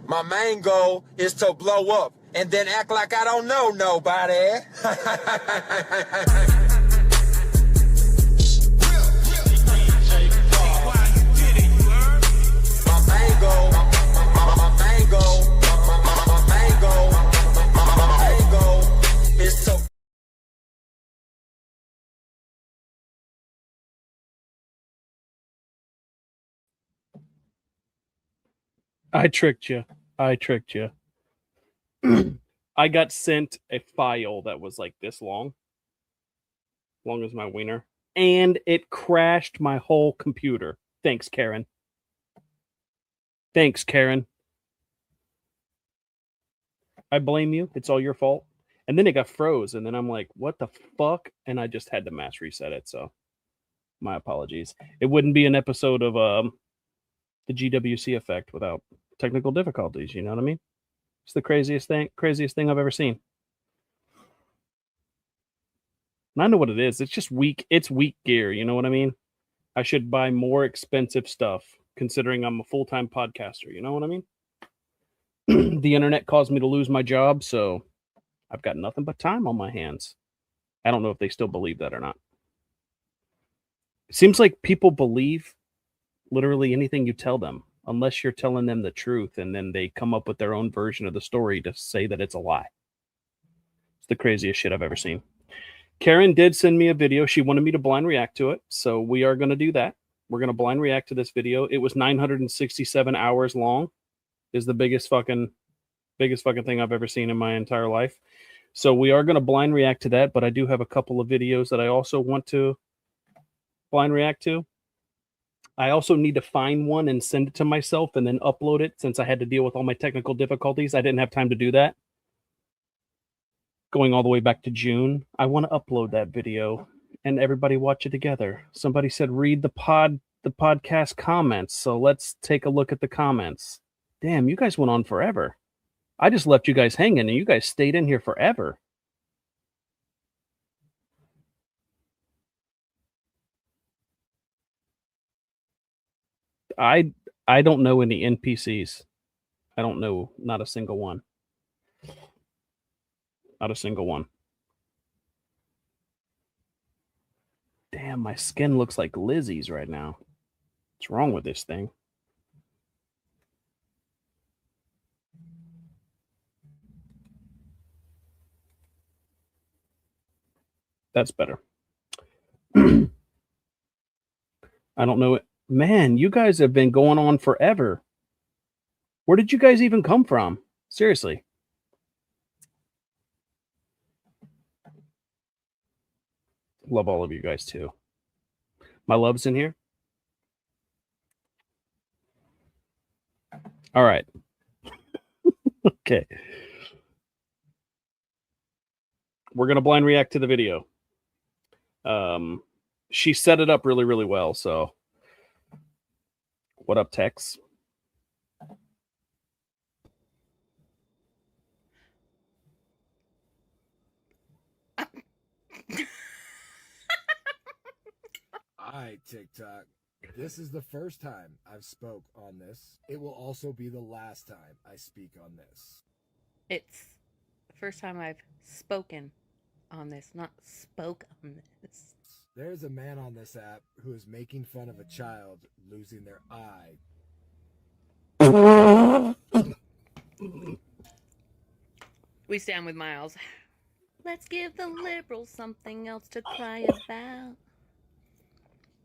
My main goal is to blow up and then act like I don't know nobody. I tricked you. I got sent a file that was like this long as my wiener, and it crashed my whole computer. Thanks, Karen. I blame you. It's all your fault. And then it got froze, and then I'm like, what the fuck? And I just had to mass reset it, so my apologies. It wouldn't be an episode of the GWC effect without technical difficulties, you know what I mean? It's the craziest thing I've ever seen. And I know what it is. It's just weak gear, you know what I mean? I should buy more expensive stuff considering I'm a full-time podcaster, you know what I mean? The internet caused me to lose my job, so I've got nothing but time on my hands. I don't know if they still believe that or not. It seems like people believe literally anything you tell them, unless you're telling them the truth, and then they come up with their own version of the story to say that it's a lie. It's the craziest shit I've ever seen. Karen did send me a video. She wanted me to blind react to it, so we are going to do that. We're going to blind react to this video. It was 967 hours long. Is the biggest fucking thing I've ever seen in my entire life. So we are going to blind react to that, but I do have a couple of videos that I also want to blind react to. I also need to find one and send it to myself and then upload it. Since I had to deal with all my technical difficulties, I didn't have time to do that. Going all the way back to June, I want to upload that video and everybody watch it together. Somebody said read the podcast comments, so let's take a look at the comments. Damn, you guys went on forever. I just left you guys hanging and you guys stayed in here forever. I don't know any NPCs. I don't know, not a single one. Not a single one. Damn, my skin looks like Lizzie's right now. What's wrong with this thing? That's better. I don't know it. Man, you guys have been going on forever. Where did you guys even come from? Seriously. Love all of you guys too. My love's in here. All right. Okay. We're going to blind react to the video. She set it up really, really well. So what up, Tex? Hi, TikTok. This is the first time I've spoke on this. It will also be the last time I speak on this. It's the first time I've spoken on this, not spoke on this. There's a man on this app who is making fun of a child losing their eye. We stand with Miles. Let's give the liberals something else to cry about.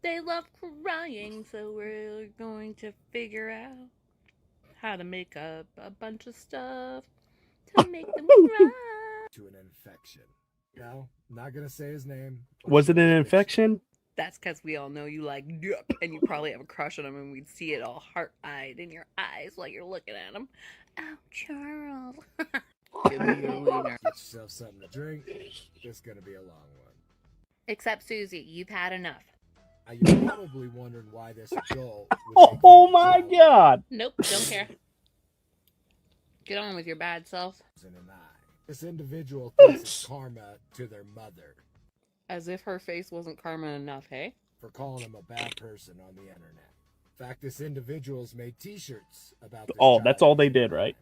They love crying, so we're going to figure out how to make up a bunch of stuff to make them cry. To an infection. No, not gonna say his name. Was it an infection? That's because we all know you like yup, and you probably have a crush on him, and we'd see it all heart-eyed in your eyes while you're looking at him. Oh, Charles. Give me your wiener. Get yourself something to drink. This is gonna be a long one. Except Susie, you've had enough. You're probably wondering why this adult would Oh my god! Nope, don't care. Get on with your bad self. in an eye. This individual thinks it's karma to their mother. As if her face wasn't karma enough, hey? For calling him a bad person on the internet. In fact, this individual's made T-shirts about this. Oh, that's child. all they did, right?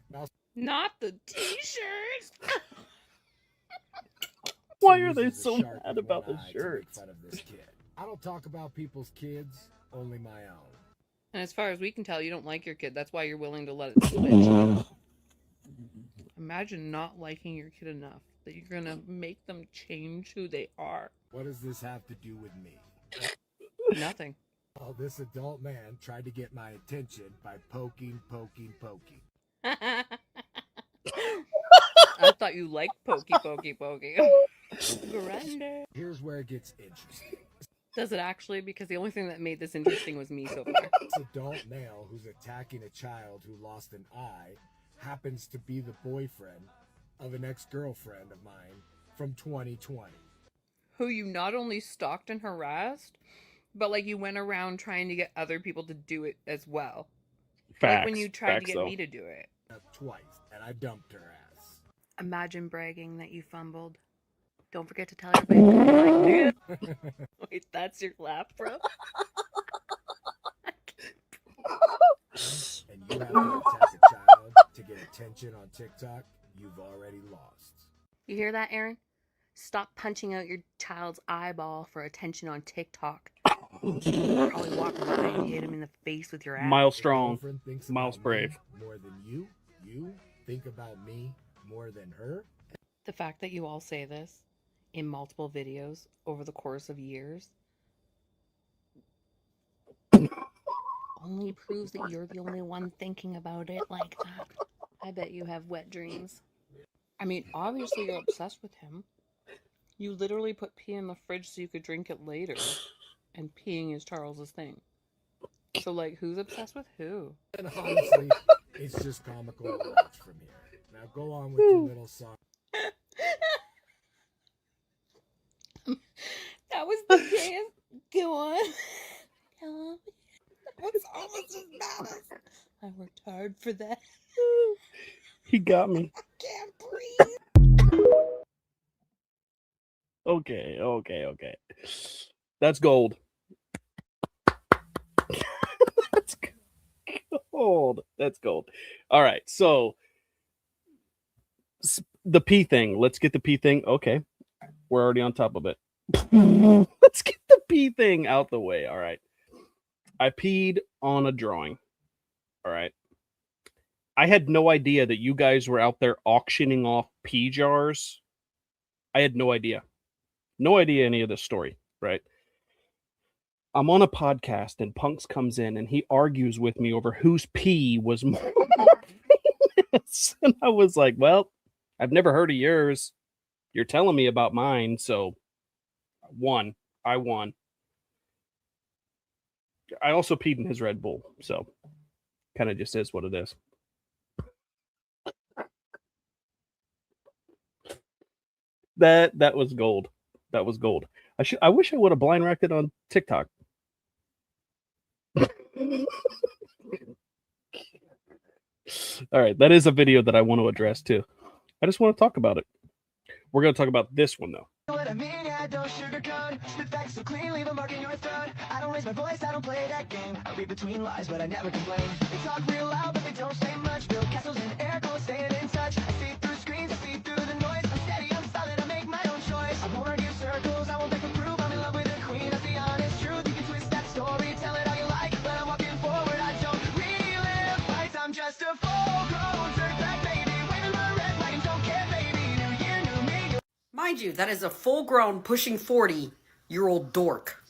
Not the t-shirts. Why are they Uses a so shark mad with about one the eye to make shirts? fun of this kid. I don't talk about people's kids, only my own. And as far as we can tell, you don't like your kid. That's why you're willing to let it switch. Imagine not liking your kid enough that you're gonna make them change who they are. What does this have to do with me? Nothing. Well, this adult man tried to get my attention by poking. I thought you liked pokey. Grinder. Here's where it gets interesting. Does it actually? Because the only thing that made this interesting was me so far. This adult male who's attacking a child who lost an eye happens to be the boyfriend of an ex-girlfriend of mine from 2020. Who you not only stalked and harassed, but like you went around trying to get other people to do it as well. Facts. Like when you tried to Facts, get though. me to do it. Twice, and I dumped her ass. Imagine bragging that you fumbled. Don't forget to tell everybody. Wait, that's your laugh, bro? And you have to attack a child to get attention on TikTok, you've already lost. You hear that, Aaron? Stop punching out your child's eyeball for attention on TikTok. Probably walking by and you hit him in the face with your ass. Miles Your Strong. girlfriend thinks Miles about Brave. me more than you. You think about me more than her. The fact that you all say this in multiple videos over the course of years only proves that you're the only one thinking about it like that. I bet you have wet dreams. I mean, obviously you're obsessed with him. You literally put pee in the fridge so you could drink it later. And peeing is Charles's thing. So, like, who's obsessed with who? And honestly, it's just comical to watch from here. Now go on with your little song. That was the dance. Go on. Go on. That was almost as bad as... I worked hard for that. He got me. I can't breathe. Okay. That's gold. That's gold. That's gold. All right. So the P thing. Let's get the P thing. Okay. We're already on top of it. Let's get the P thing out the way. All right. I peed on a drawing. All right. I had no idea that you guys were out there auctioning off pee jars. I had no idea. No idea any of this story, right? I'm on a podcast and Punks comes in and he argues with me over whose pee was more famous. And I was like, well, I've never heard of yours. You're telling me about mine. So I won. I also peed in his Red Bull. So kind of just is what it is. That was gold. That was gold. I wish I would have blind racked it on TikTok. All right, that is a video that I want to address too. I just want to talk about it. We're going to talk about this one though. What I mean, yeah, don't sugarcoat. Spit facts so clean, leave a mark in your throat. I don't raise my voice, I don't play that game. I read between lies, but I never complain. They talk real loud, but they don't say much. Build castles in air, close, staying in touch. I see through screens, I see through the noise. I'm steady, I'm solid, I make my own choice. I won't argue circles, I won't beg for proof. I'm in love with the queen, that's the honest truth. You can twist that story, tell it how you like, but I'm walking forward. I don't relive fights, I'm just a full-grown dirtbag baby, waving my red flag and don't care, baby. New year, new me. Mind you, that is a full-grown, pushing 40-year-old dork.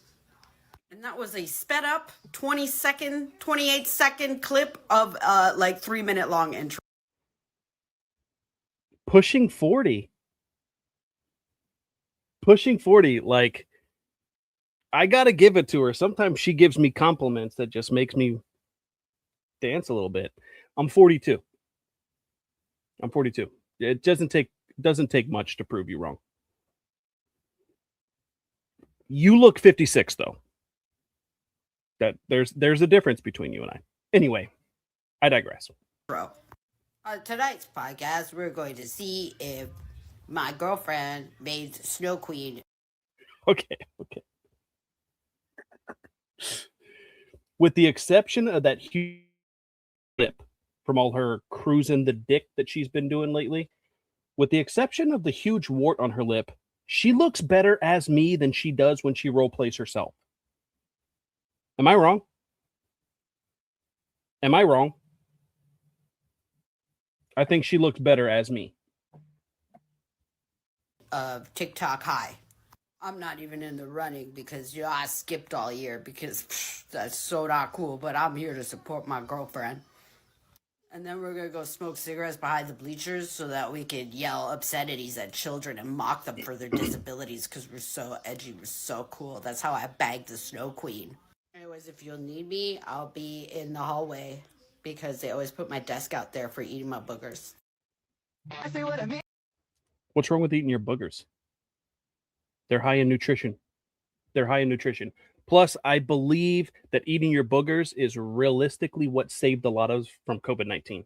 And that was a sped up 28-second clip of like 3-minute long intro. Pushing 40. Pushing 40, like, I gotta give it to her. Sometimes she gives me compliments that just makes me dance a little bit. I'm 42. It doesn't take much to prove you wrong. You look 56 though. That there's a difference between you and I. Anyway, I digress. On tonight's podcast, we're going to see if my girlfriend made Snow Queen. Okay. with the exception of that huge lip from all her cruising the dick that she's been doing lately, with the exception of the huge wart on her lip, she looks better as me than she does when she role plays herself. Am I wrong? Am I wrong? I think she looks better as me. TikTok high. I'm not even in the running because I skipped all year because that's so not cool. But I'm here to support my girlfriend. And then we're gonna go smoke cigarettes behind the bleachers so that we can yell obscenities at children and mock them for their disabilities because we're so edgy, we're so cool. That's how I bagged the Snow Queen. Anyways, if you'll need me, I'll be in the hallway because they always put my desk out there for eating my boogers. I say what I mean. What's wrong with eating your boogers? They're high in nutrition. They're high in nutrition. Plus, I believe that eating your boogers is realistically what saved a lot of us from COVID-19.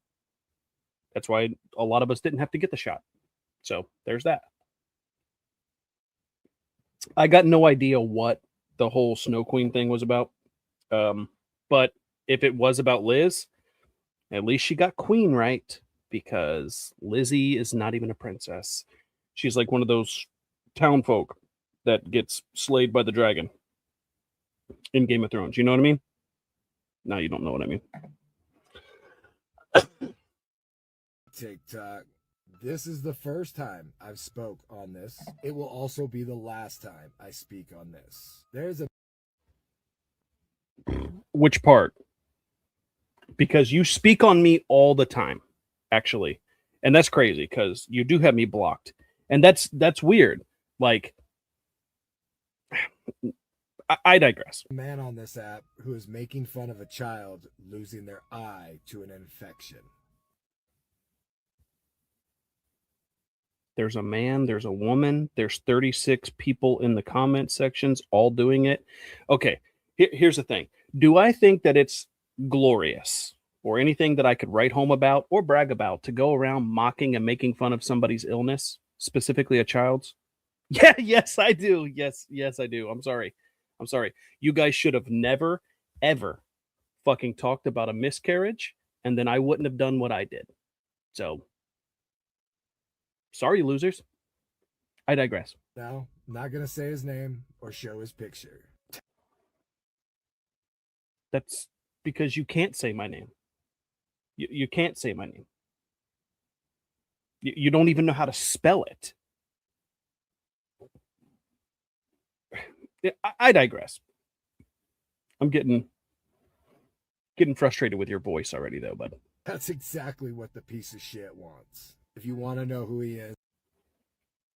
That's why a lot of us didn't have to get the shot. So there's that. I got no idea what the whole Snow Queen thing was about. But if it was about Liz, at least she got Queen right, because Lizzie is not even a princess. She's like one of those town folk that gets slayed by the dragon in Game of Thrones. You know what I mean? No, you don't know what I mean. TikTok. This is the first time I've spoke on this. It will also be the last time I speak on this. There's a Which part? Because you speak on me all the time, actually. And that's crazy because you do have me blocked. And that's weird. Like, I digress. man on this app who is making fun of a child losing their eye to an infection. There's a man, there's a woman, there's 36 people in the comment sections all doing it. Okay, here's the thing. Do I think that it's glorious or anything that I could write home about or brag about to go around mocking and making fun of somebody's illness, specifically a child's? Yeah, yes, I do. Yes, I do. I'm sorry. You guys should have never, ever fucking talked about a miscarriage, and then I wouldn't have done what I did. So, sorry, losers. I digress. Now, I'm not going to say his name or show his picture. That's because you can't say my name. You can't say my name. You don't even know how to spell it. I digress. I'm getting frustrated with your voice already, though, bud. That's exactly what the piece of shit wants. If you want to know who he is,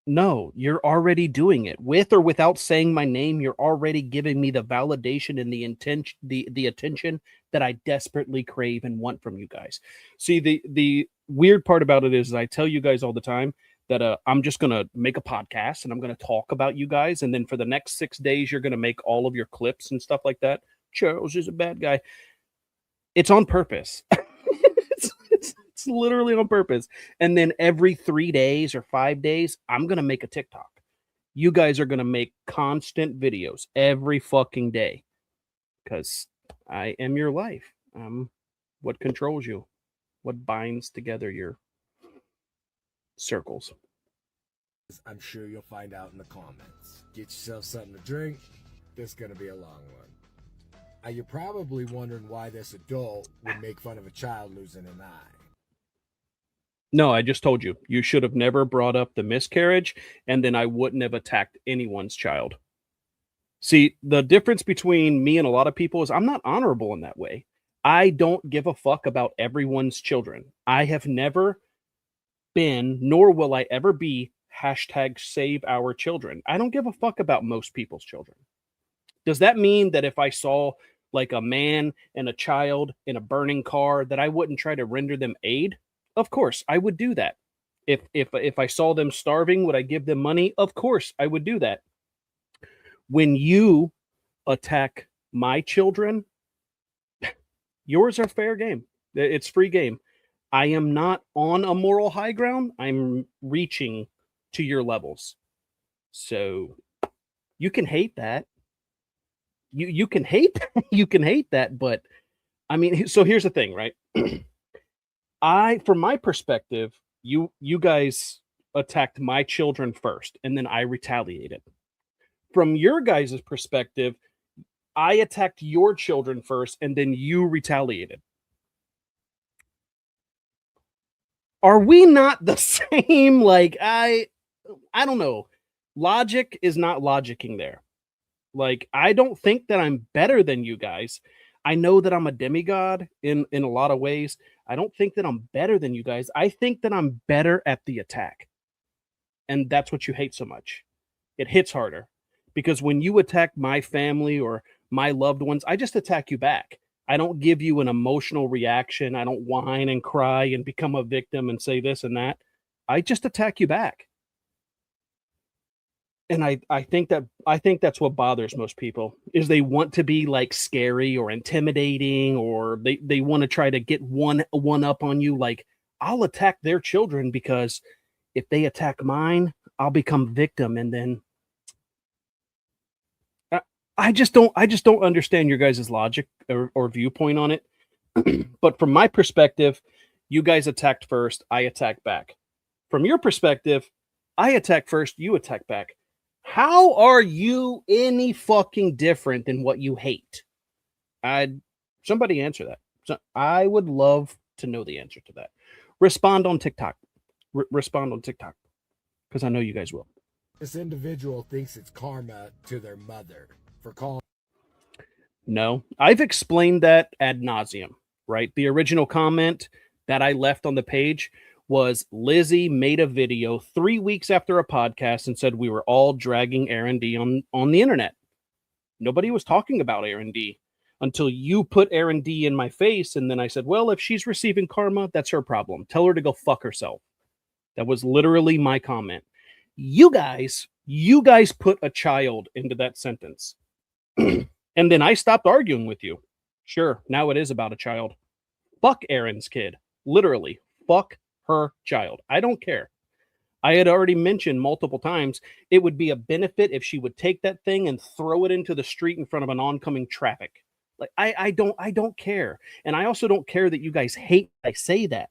No, you're already doing it. With or without saying my name, you're already giving me the validation and the intention, the attention that I desperately crave and want from you guys. See, the weird part about it is I tell you guys all the time that I'm just going to make a podcast and I'm going to talk about you guys. And then for the next 6 days, you're going to make all of your clips and stuff like that. Charles is a bad guy. It's on purpose. It's literally on purpose. And then every 3 days or 5 days, I'm going to make a TikTok. You guys are going to make constant videos every fucking day because I am your life. What controls you, what binds together your circles. I'm sure you'll find out in the comments. Get yourself something to drink. This is going to be a long one. Now, you're probably wondering why this adult would make fun of a child losing an eye. No, I just told you. You should have never brought up the miscarriage, and then I wouldn't have attacked anyone's child. See, the difference between me and a lot of people is I'm not honorable in that way. I don't give a fuck about everyone's children. I have never been, nor will I ever be, #SaveOurChildren. I don't give a fuck about most people's children. Does that mean that if I saw like a man and a child in a burning car that I wouldn't try to render them aid? Of course, I would do that. If I saw them starving, would I give them money? Of course, I would do that. When you attack my children, yours are fair game. It's free game. I am not on a moral high ground. I'm reaching to your levels. So you can hate that. You can hate you can hate that, but I mean, so here's the thing, right? From my perspective, you guys attacked my children first, and then I retaliated. From your guys' perspective, I attacked your children first, and then you retaliated. Are we not the same? Like, I don't know. Logic is not logicking there. Like, I don't think that I'm better than you guys. I know that I'm a demigod in a lot of ways. I don't think that I'm better than you guys. I think that I'm better at the attack. And that's what you hate so much. It hits harder. Because when you attack my family or my loved ones, I just attack you back. I don't give you an emotional reaction. I don't whine and cry and become a victim and say this and that. I just attack you back. And I think that's what bothers most people is they want to be like scary or intimidating, or they want to try to get one up on you. Like, I'll attack their children because if they attack mine, I'll become victim. And then I just don't understand your guys' logic or viewpoint on it. But from my perspective, you guys attacked first, I attacked back. From your perspective, I attack first, you attack back. How are you any fucking different than what you hate? Somebody answer that. So I would love to know the answer to that. Respond on TikTok. Respond on TikTok, because I know you guys will. This individual thinks it's karma to their mother for calling. No, I've explained that ad nauseum, right? The original comment that I left on the page was Lizzie made a video 3 weeks after a podcast and said we were all dragging Aaron D on the internet. Nobody was talking about Aaron D until you put Aaron D in my face. And then I said, well, if she's receiving karma, that's her problem. Tell her to go fuck herself. That was literally my comment. You guys put a child into that sentence. And then I stopped arguing with you. Sure, now it is about a child. Fuck Aaron's kid. Literally, fuck her child. I don't care. I had already mentioned multiple times it would be a benefit if she would take that thing and throw it into the street in front of an oncoming traffic. Like, I don't care. And I also don't care that you guys hate I say that.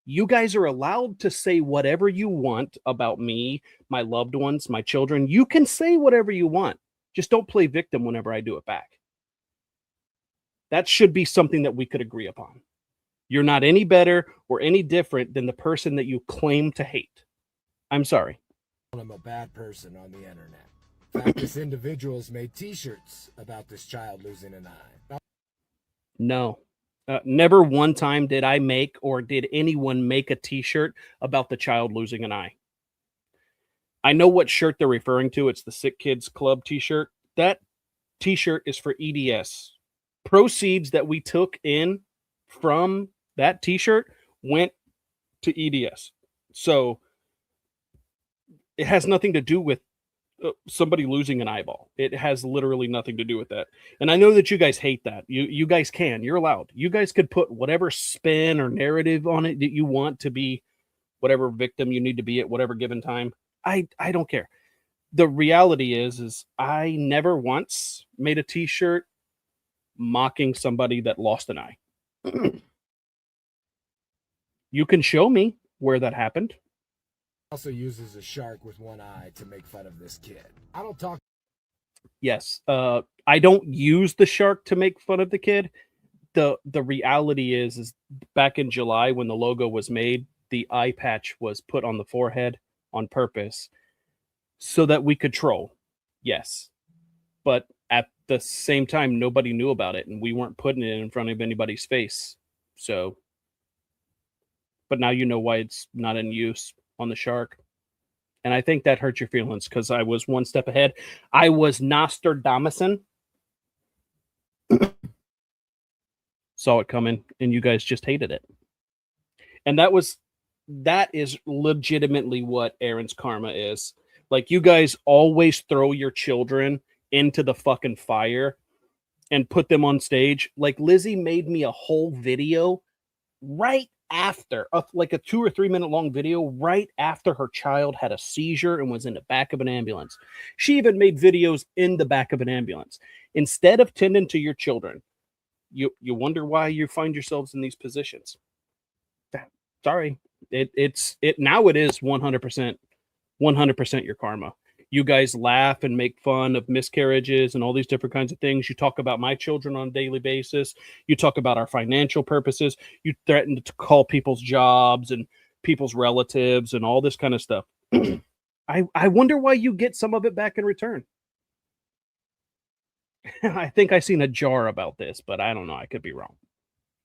You guys are allowed to say whatever you want about me, my loved ones, my children. You can say whatever you want. Just don't play victim whenever I do it back. That should be something that we could agree upon. You're not any better or any different than the person that you claim to hate. I'm sorry. I'm a bad person on the internet. In fact, this individual has made t-shirts about this child losing an eye. No. Never one time did I make or did anyone make a t-shirt about the child losing an eye. I know what shirt they're referring to. It's the Sick Kids Club t-shirt. That t-shirt is for EDS. Proceeds that we took in from that t-shirt went to EDS. So it has nothing to do with somebody losing an eyeball. It has literally nothing to do with that. And I know that you guys hate that. You guys can. You're allowed. You guys could put whatever spin or narrative on it that you want to be whatever victim you need to be at whatever given time. I don't care. The reality is I never once made a t-shirt mocking somebody that lost an eye. You can show me where that happened. Also uses a shark with one eye to make fun of this kid. I don't talk. Yes. I don't use the shark to make fun of the kid. The reality is back in July when the logo was made, the eye patch was put on the forehead on purpose so that we could troll. Yes. But at the same time, nobody knew about it and we weren't putting it in front of anybody's face. So, but now you know why it's not in use on the shark. And I think that hurt your feelings because I was one step ahead. I was Nostradamusin. Saw it coming and you guys just hated it. And that is legitimately what Aaron's karma is. Like, you guys always throw your children into the fucking fire and put them on stage. Like, Lizzie made me a whole video right after, like a 2 or 3 minute long video, right after her child had a seizure and was in the back of an ambulance. She even made videos in the back of an ambulance. Instead of tending to your children, you wonder why you find yourselves in these positions. Sorry, it now it is 100% your karma. You guys laugh and make fun of miscarriages and all these different kinds of things. You talk about my children on a daily basis. You talk about our financial purposes. You threaten to call people's jobs and people's relatives and all this kind of stuff. I wonder why you get some of it back in return. I think I seen a jar about this, but I don't know. I could be wrong.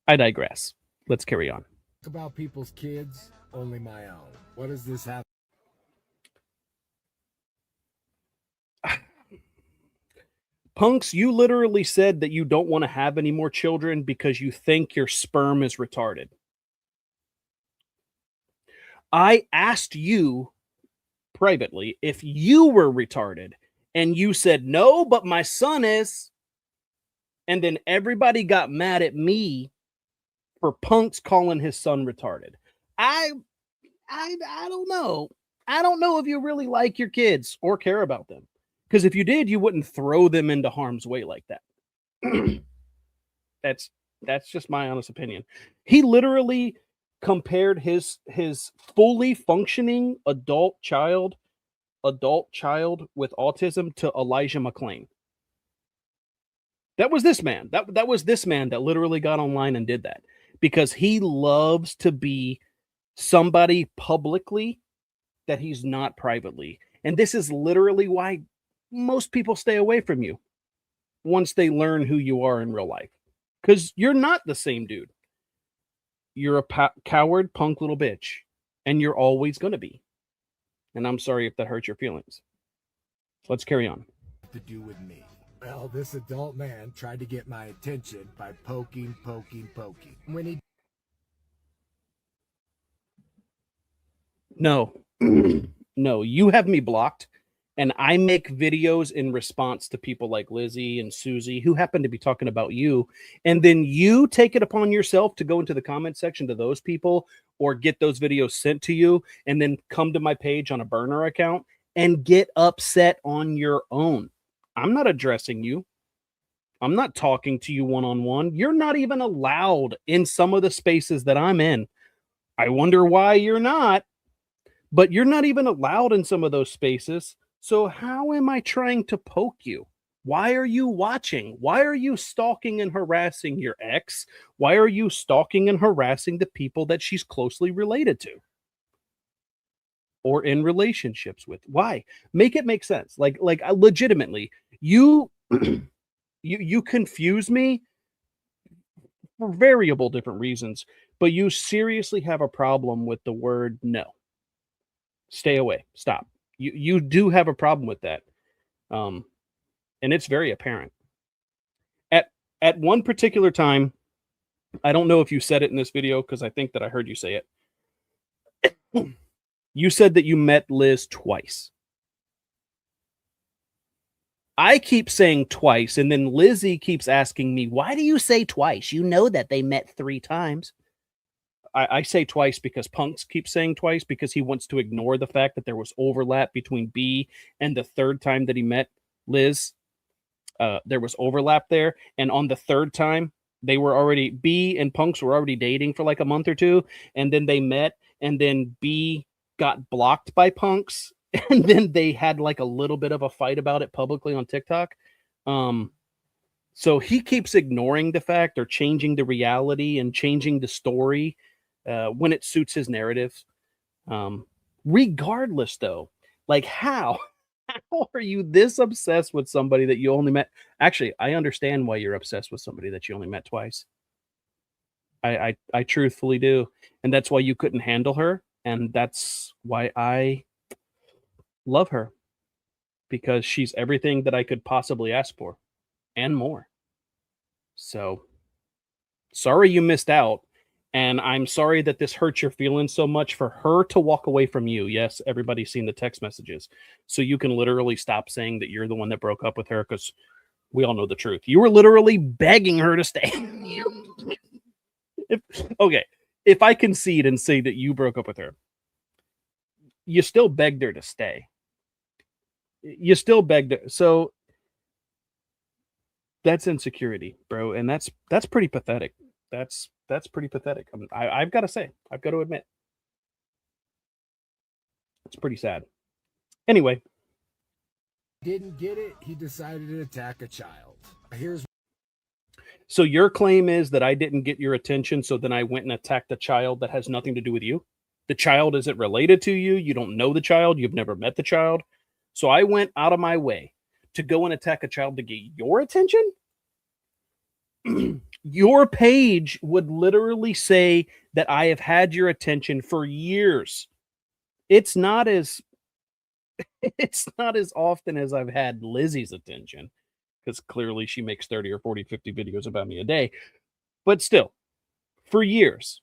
I digress. Let's carry on. About people's kids, only my own. What does this have? Punks, you literally said that you don't want to have any more children because you think your sperm is retarded. I asked you privately if you were retarded, and you said, no, but my son is. And then everybody got mad at me for Punks calling his son retarded. I don't know. I don't know if you really like your kids or care about them. Because if you did, you wouldn't throw them into harm's way like that. That's just my honest opinion. He literally compared his fully functioning adult child with autism to Elijah McClain. That was this man. That was this man that literally got online and did that because he loves to be somebody publicly that he's not privately. And this is literally why most people stay away from you once they learn who you are in real life. Because you're not the same dude. You're a coward, punk little bitch. And you're always going to be. And I'm sorry if that hurts your feelings. Let's carry on. To do with me. Well, this adult man tried to get my attention by poking. When he... No. No, you have me blocked. And I make videos in response to people like Lizzie and Susie who happen to be talking about you. And then you take it upon yourself to go into the comment section to those people or get those videos sent to you and then come to my page on a burner account and get upset on your own. I'm not addressing you. I'm not talking to you one-on-one. You're not even allowed in some of the spaces that I'm in. I wonder why you're not, but you're not even allowed in some of those spaces. So how am I trying to poke you? Why are you watching? Why are you stalking and harassing your ex? Why are you stalking and harassing the people that she's closely related to? Or in relationships with? Why? Make it make sense. Like legitimately, you you confuse me for variable different reasons, but you seriously have a problem with the word no. Stay away. Stop. You do have a problem with that. And it's very apparent. At one particular time, I don't know if you said it in this video because I think that I heard you say it. You said that you met Liz twice. I keep saying twice, and then Lizzie keeps asking me, why do you say twice? You know that they met 3 times. I say twice because Punks keeps saying twice because he wants to ignore the fact that there was overlap between B and the third time that he met Liz. There was overlap there. And on the third time, B and Punks were already dating for like a month or 2. And then they met, and then B got blocked by Punks. And then they had like a little bit of a fight about it publicly on TikTok. So he keeps ignoring the fact or changing the reality and changing the story when it suits his narrative. Regardless, though, like how are you this obsessed with somebody that you only met? Actually, I understand why you're obsessed with somebody that you only met twice. I truthfully do. And that's why you couldn't handle her. And that's why I love her, because she's everything that I could possibly ask for and more. So sorry you missed out. And I'm sorry that this hurts your feelings so much for her to walk away from you. Yes, everybody's seen the text messages. So you can literally stop saying that you're the one that broke up with her, because we all know the truth. You were literally begging her to stay. Okay, if I concede and say that you broke up with her, you still begged her to stay. You still begged her. So that's insecurity, bro, and that's pretty pathetic. That's pretty pathetic. I've got to say, I've got to admit, it's pretty sad. Anyway, Didn't get it, he decided to attack a child. Here's so your claim is that I didn't get your attention, so then I went and attacked a child that has nothing to do with you. The child isn't related to you. You don't know the child. You've never met the child. So I went out of my way to go and attack a child to get your attention. Your page would literally say that I have had your attention for years. It's not as often as I've had Lizzie's attention, because clearly she makes 30 or 40, 50 videos about me a day. But still, for years,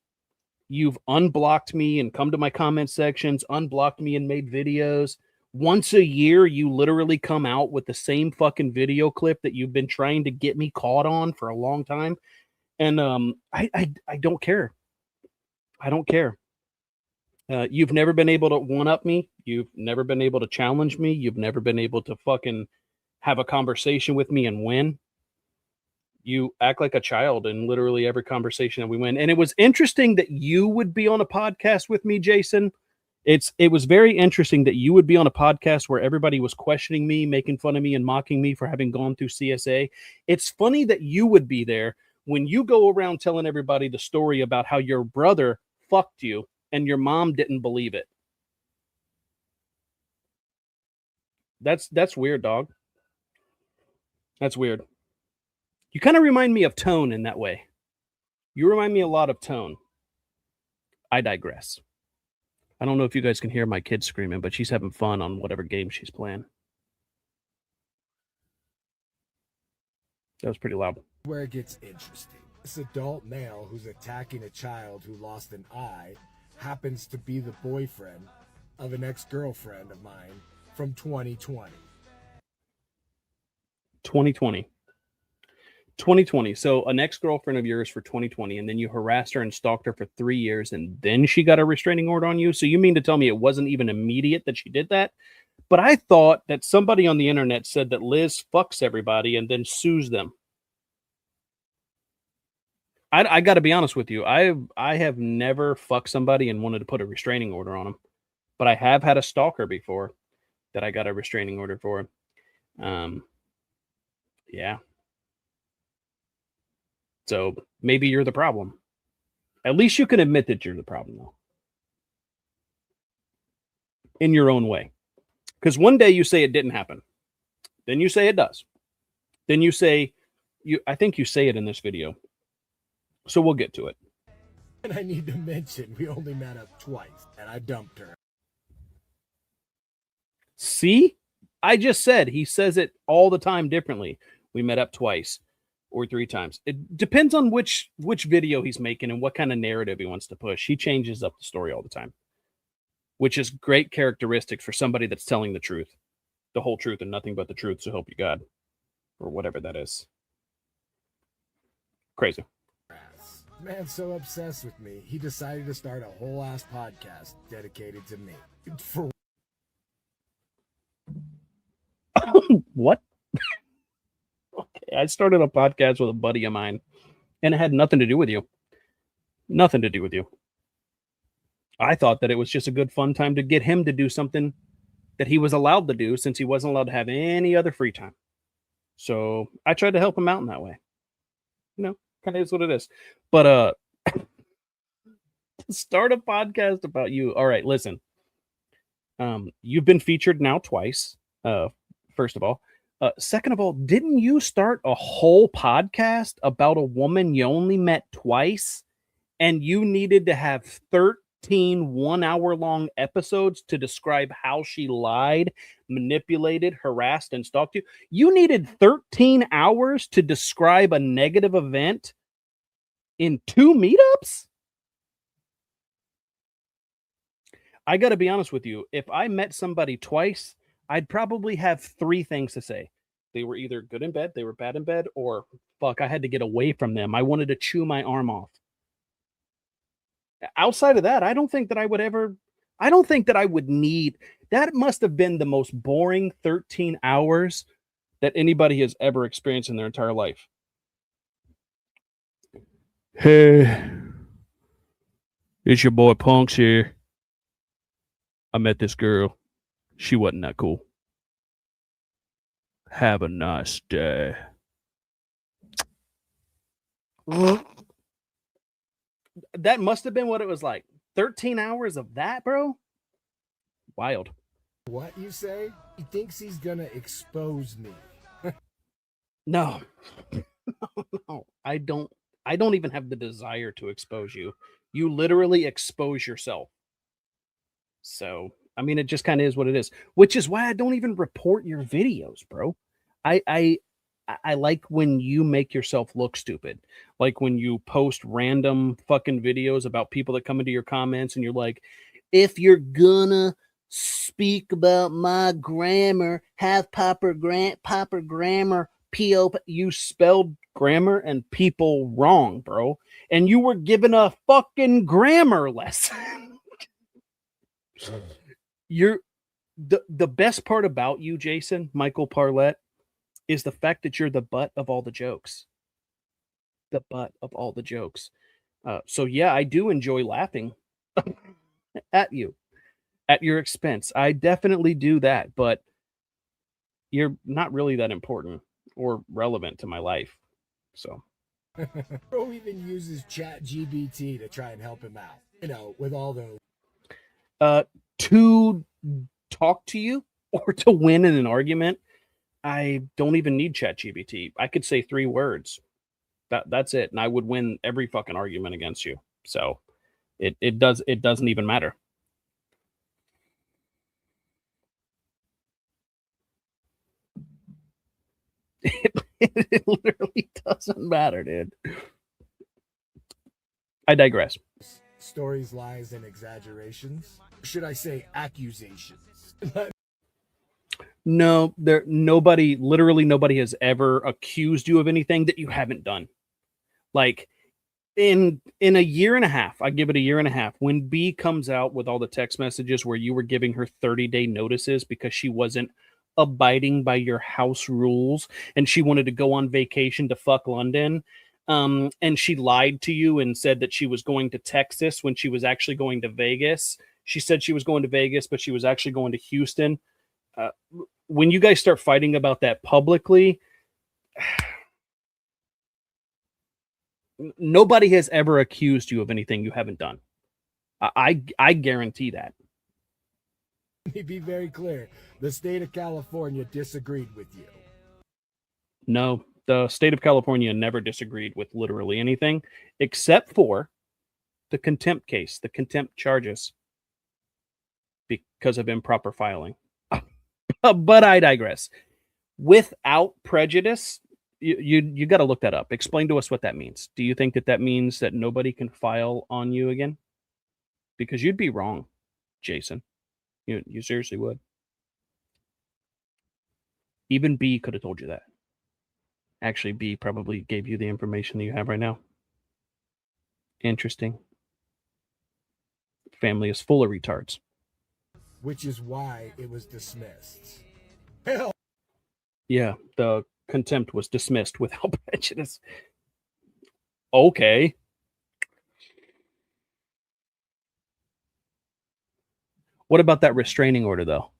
you've unblocked me and come to my comment sections, unblocked me and made videos. Once a year, you literally come out with the same fucking video clip that you've been trying to get me caught on for a long time. And I don't care. I don't care. You've never been able to one-up me. You've never been able to challenge me. You've never been able to fucking have a conversation with me and win. You act like a child in literally every conversation that we win. And it was interesting that you would be on a podcast with me, Jason. It was very interesting that you would be on a podcast where everybody was questioning me, making fun of me, and mocking me for having gone through CSA. It's funny that you would be there when you go around telling everybody the story about how your brother fucked you and your mom didn't believe it. That's weird, dog. That's weird. You kind of remind me of Tone in that way. You remind me a lot of Tone. I digress. I don't know if you guys can hear my kid screaming, but she's having fun on whatever game she's playing. That was pretty loud. where it gets interesting. This adult male who's attacking a child who lost an eye happens to be the boyfriend of an ex-girlfriend of mine from 2020. 2020. So an ex-girlfriend of yours for 2020, and then you harassed her and stalked her for 3 years, and then she got a restraining order on you. So you mean to tell me it wasn't even immediate that she did that? But I thought that somebody on the internet said that Liz fucks everybody and then sues them. I got to be honest with you. I have never fucked somebody and wanted to put a restraining order on them, but I have had a stalker before that I got a restraining order for. Yeah. So maybe you're the problem. At least you can admit that you're the problem, though. In your own way. Because one day you say it didn't happen. Then you say it does. Then you say, I think you say it in this video. So we'll get to it. And I need to mention, we only met up twice, and I dumped her. See? I just said he says it all the time differently. We met up twice or 3 times. It depends on which video he's making and what kind of narrative he wants to push. He changes up the story all the time, which is great characteristics for somebody that's telling the truth, the whole truth and nothing but the truth, so help you God, or whatever that is. Crazy. Man's so obsessed with me, he decided to start a whole ass podcast dedicated to me. For What? Okay, I started a podcast with a buddy of mine, and it had nothing to do with you. Nothing to do with you. I thought that it was just a good fun time to get him to do something that he was allowed to do since he wasn't allowed to have any other free time. So I tried to help him out in that way. You know, kind of is what it is. But start a podcast about you. All right, listen. You've been featured now twice. First of all. Second of all, didn't you start a whole podcast about a woman you only met twice and you needed to have 13 one-hour-long episodes to describe how she lied, manipulated, harassed, and stalked you? You needed 13 hours to describe a negative event in 2 meetups? I got to be honest with you. If I met somebody twice, I'd probably have 3 things to say. They were either good in bed, they were bad in bed, or fuck, I had to get away from them. I wanted to chew my arm off. Outside of that, I don't think that I would ever. I don't think that I would need. That must have been the most boring 13 hours that anybody has ever experienced in their entire life. Hey, it's your boy Punks here. I met this girl. She wasn't that cool. Have a nice day. That must have been what it was like. 13 hours of that, bro? Wild. What you say? He thinks he's gonna expose me. No. No. I don't even have the desire to expose you. You literally expose yourself. So, I mean, it just kind of is what it is, which is why I don't even report your videos, bro. I like when you make yourself look stupid. Like when you post random fucking videos about people that come into your comments and you're like, if you're gonna speak about my grammar, have proper grammar, P.O. You spelled grammar and people wrong, bro. And you were given a fucking grammar lesson. You're the best part about you, Jason, Michael Parlett, is the fact that you're the butt of all the jokes. The butt of all the jokes. So yeah, I do enjoy laughing at you, at your expense. I definitely do that, but you're not really that important or relevant to my life. So Bro even uses ChatGPT to try and help him out. You know, with all those. To talk to you or to win in an argument, I don't even need ChatGPT. I could say 3 words. That's it, and I would win every fucking argument against you. So it doesn't even matter. It literally doesn't matter, dude. I digress. Stories, lies, and exaggerations. Should I say accusations? No, literally nobody has ever accused you of anything that you haven't done. Like in a year and a half, I give it a year and a half, when B comes out with all the text messages where you were giving her 30-day notices because she wasn't abiding by your house rules and she wanted to go on vacation to fuck London. And she lied to you and said that she was going to Texas when she was actually going to Vegas. She said she was going to Vegas, but she was actually going to Houston. When you guys start fighting about that publicly, nobody has ever accused you of anything you haven't done. I guarantee that. Let me be very clear. The state of California disagreed with you. No, the state of California never disagreed with literally anything except for the contempt case, the contempt charges because of improper filing. But I digress. Without prejudice, you got to look that up. Explain to us what that means. Do you think that means that nobody can file on you again? Because you'd be wrong, Jason. You seriously would. Even B could have told you that. Actually, B probably gave you the information that you have right now. Interesting. Family is full of retards. Which is why it was dismissed. Hell. Yeah, the contempt was dismissed without prejudice. Okay. What about that restraining order, though?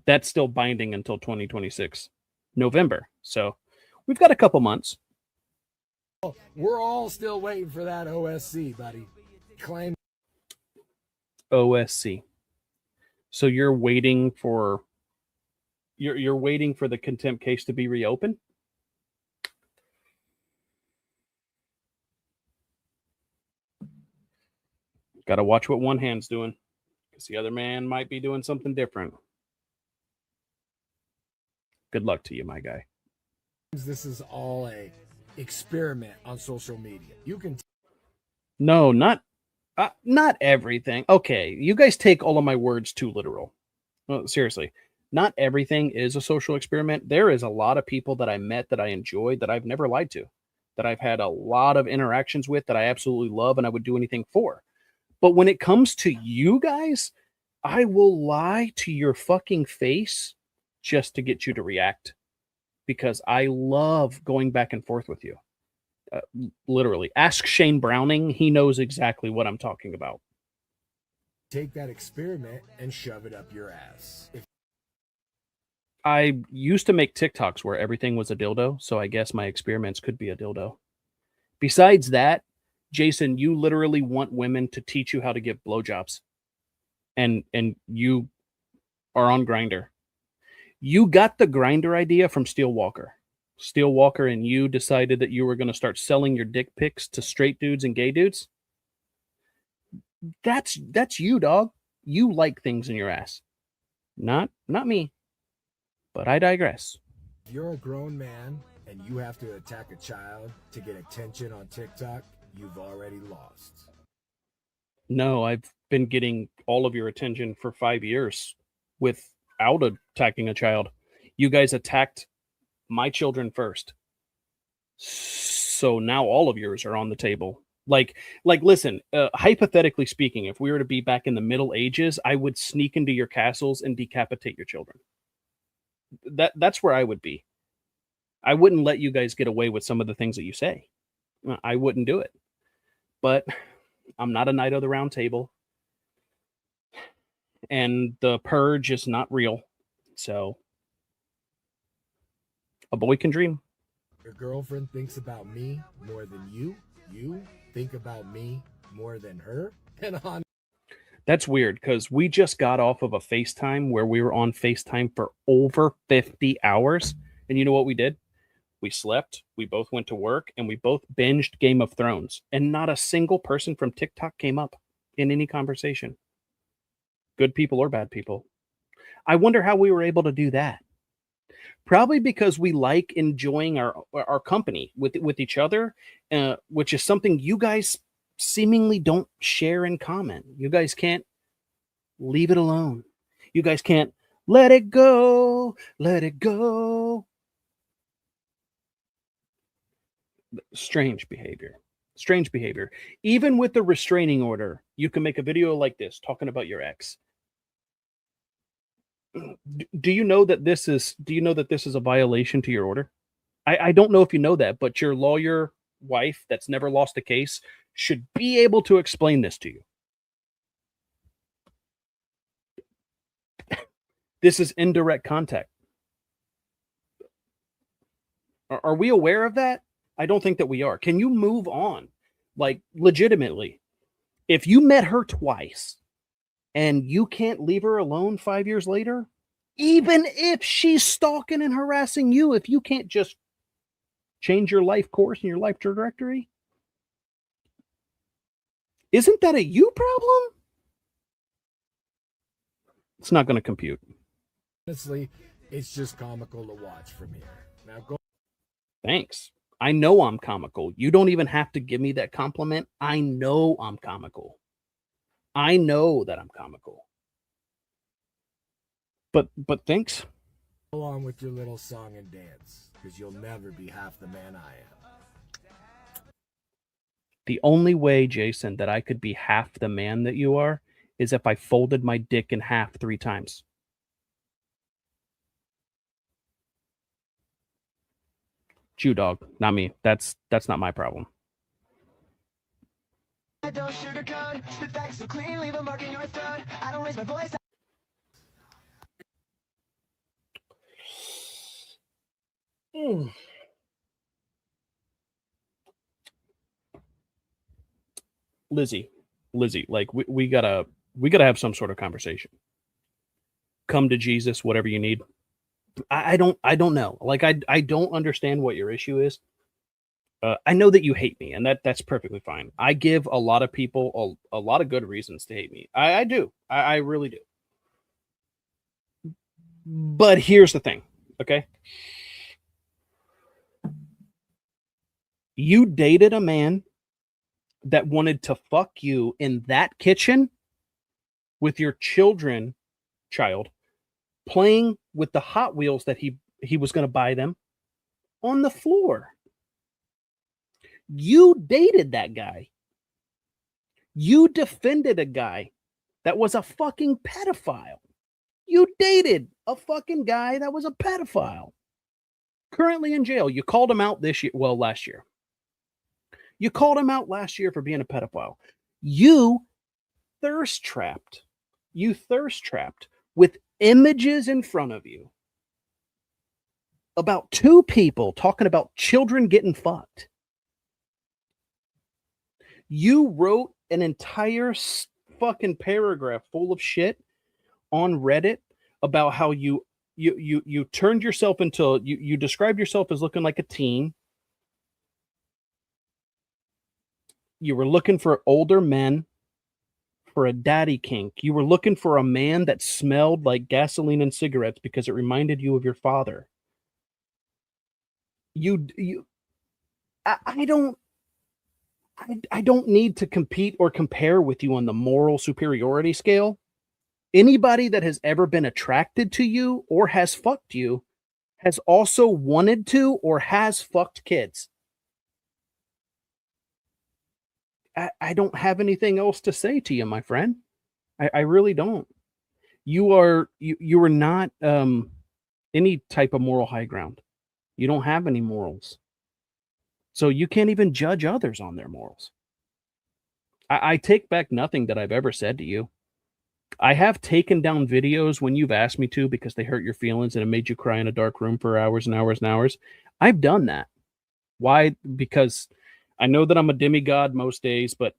That's still binding until 2026, November. So we've got a couple months. We're all still waiting for that OSC, buddy. Claim OSC. So you're waiting for the contempt case to be reopened? Got to watch what one hand's doing, because the other man might be doing something different. Good luck to you, my guy. this is all a experiment on social media. You can No, not everything. Okay, you guys take all of my words too literal. Well, seriously, not everything is a social experiment. There is a lot of people that I met that I enjoyed that I've never lied to. that I've had a lot of interactions with that I absolutely love and I would do anything for. But when it comes to you guys, I will lie to your fucking face just to get you to react because I love going back and forth with you. Literally. Ask Shane Browning. He knows exactly what I'm talking about. Take that experiment and shove it up your ass. If I used to make TikToks where everything was a dildo, so I guess my experiments could be a dildo. Besides that, Jason, you literally want women to teach you how to give blowjobs. And you are on Grindr. You got the Grindr idea from Steel Walker. Steel Walker and you decided that you were going to start selling your dick pics to straight dudes and gay dudes. That's you, dog. You like things in your ass. Not me. But I digress. If you're a grown man and you have to attack a child to get attention on TikTok, you've already lost. No, I've been getting all of your attention for 5 years without attacking a child. You guys attacked my children first. So now all of yours are on the table. Like, listen, hypothetically speaking, if we were to be back in the Middle Ages, I would sneak into your castles and decapitate your children. That's where I would be. I wouldn't let you guys get away with some of the things that you say. I wouldn't do it. But I'm not a knight of the round table. And the purge is not real. So a boy can dream. Your girlfriend thinks about me more than you. You think about me more than her. And on. That's weird because we just got off of a FaceTime where we were on FaceTime for over 50 hours. And you know what we did? We slept, we both went to work, and we both binged Game of Thrones. And not a single person from TikTok came up in any conversation. Good people or bad people. I wonder how we were able to do that. Probably because we like enjoying our company with each other, which is something you guys seemingly don't share in common. You guys can't leave it alone. You guys can't let it go, let it go. Strange behavior. Strange behavior. Even with the restraining order, you can make a video like this talking about your ex. Do you know that this is a violation to your order? I don't know if you know that, but your lawyer wife that's never lost a case should be able to explain this to you. This is indirect contact. Are we aware of that? I don't think that we are. Can you move on? Like, legitimately, if you met her twice and you can't leave her alone 5 years later, even if she's stalking and harassing you, if you can't just change your life course and your life trajectory, isn't that a you problem? It's not going to compute. Honestly, it's just comical to watch from here. Now go. Thanks. I know I'm comical. You don't even have to give me that compliment. I know I'm comical. I know that I'm comical. But thanks. Go on with your little song and dance, because you'll never be half the man I am. The only way, Jason, that I could be half the man that you are is if I folded my dick in half 3 times. It's you, dog, not me. That's not my problem. I don't sugarcoat, the facts so clean, leave a mark in your throat. I don't raise my voice. Lizzie, like we gotta have some sort of conversation. Come to Jesus, whatever you need. I don't know. Like I don't understand what your issue is. I know that you hate me, and that's perfectly fine. I give a lot of people a lot of good reasons to hate me. I do. I really do. But here's the thing, okay? You dated a man that wanted to fuck you in that kitchen with your child, playing with the Hot Wheels that he was going to buy them on the floor. You dated that guy. You defended a guy that was a fucking pedophile. You dated a fucking guy that was a pedophile. Currently in jail. You called him out this year. Well, last year. You called him out last year for being a pedophile. You thirst trapped. You thirst trapped with images in front of you about two people talking about children getting fucked. You wrote an entire fucking paragraph full of shit on Reddit about how you turned yourself into, you described yourself as looking like a teen. You were looking for older men, for a daddy kink. You were looking for a man that smelled like gasoline and cigarettes because it reminded you of your father. I don't need to compete or compare with you on the moral superiority scale. Anybody that has ever been attracted to you or has fucked you has also wanted to or has fucked kids. I don't have anything else to say to you, my friend. I really don't. You are not any type of moral high ground. You don't have any morals. So you can't even judge others on their morals. I take back nothing that I've ever said to you. I have taken down videos when you've asked me to because they hurt your feelings and it made you cry in a dark room for hours and hours and hours. I've done that. Why? Because I know that I'm a demigod most days, but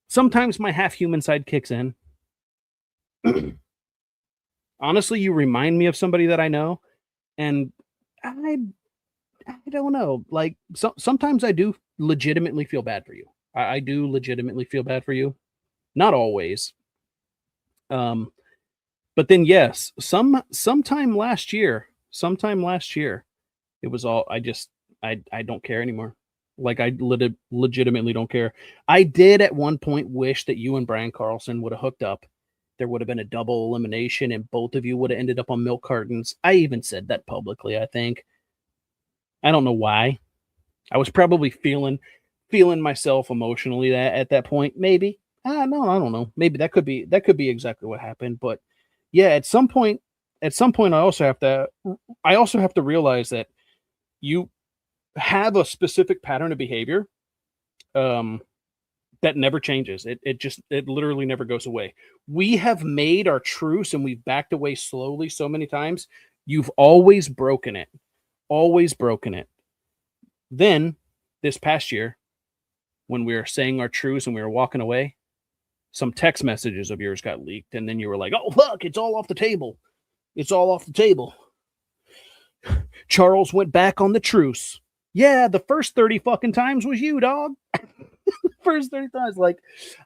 sometimes my half human side kicks in. Honestly, you remind me of somebody that I know, and I don't know. Like sometimes I do legitimately feel bad for you. I do legitimately feel bad for you. Not always. But then yes, sometime last year, it was all I don't care anymore. Like I legitimately don't care. I did at one point wish that you and Brian Carlson would have hooked up. There would have been a double elimination and both of you would have ended up on milk cartons. I even said that publicly, I think. I don't know why. I was probably feeling myself emotionally at that point. Maybe. No, I don't know. Maybe that could be exactly what happened. But yeah, at some point I also have to realize that you have a specific pattern of behavior that never changes. It literally never goes away. We have made our truce and we've backed away slowly so many times. You've always broken it. Always broken it. Then this past year, when we were saying our truce and we were walking away, some text messages of yours got leaked, and then you were like, "Oh fuck, it's all off the table. It's all off the table." Charles went back on the truce. Yeah, the first 30 fucking times was you, dog. First 30 times. Like,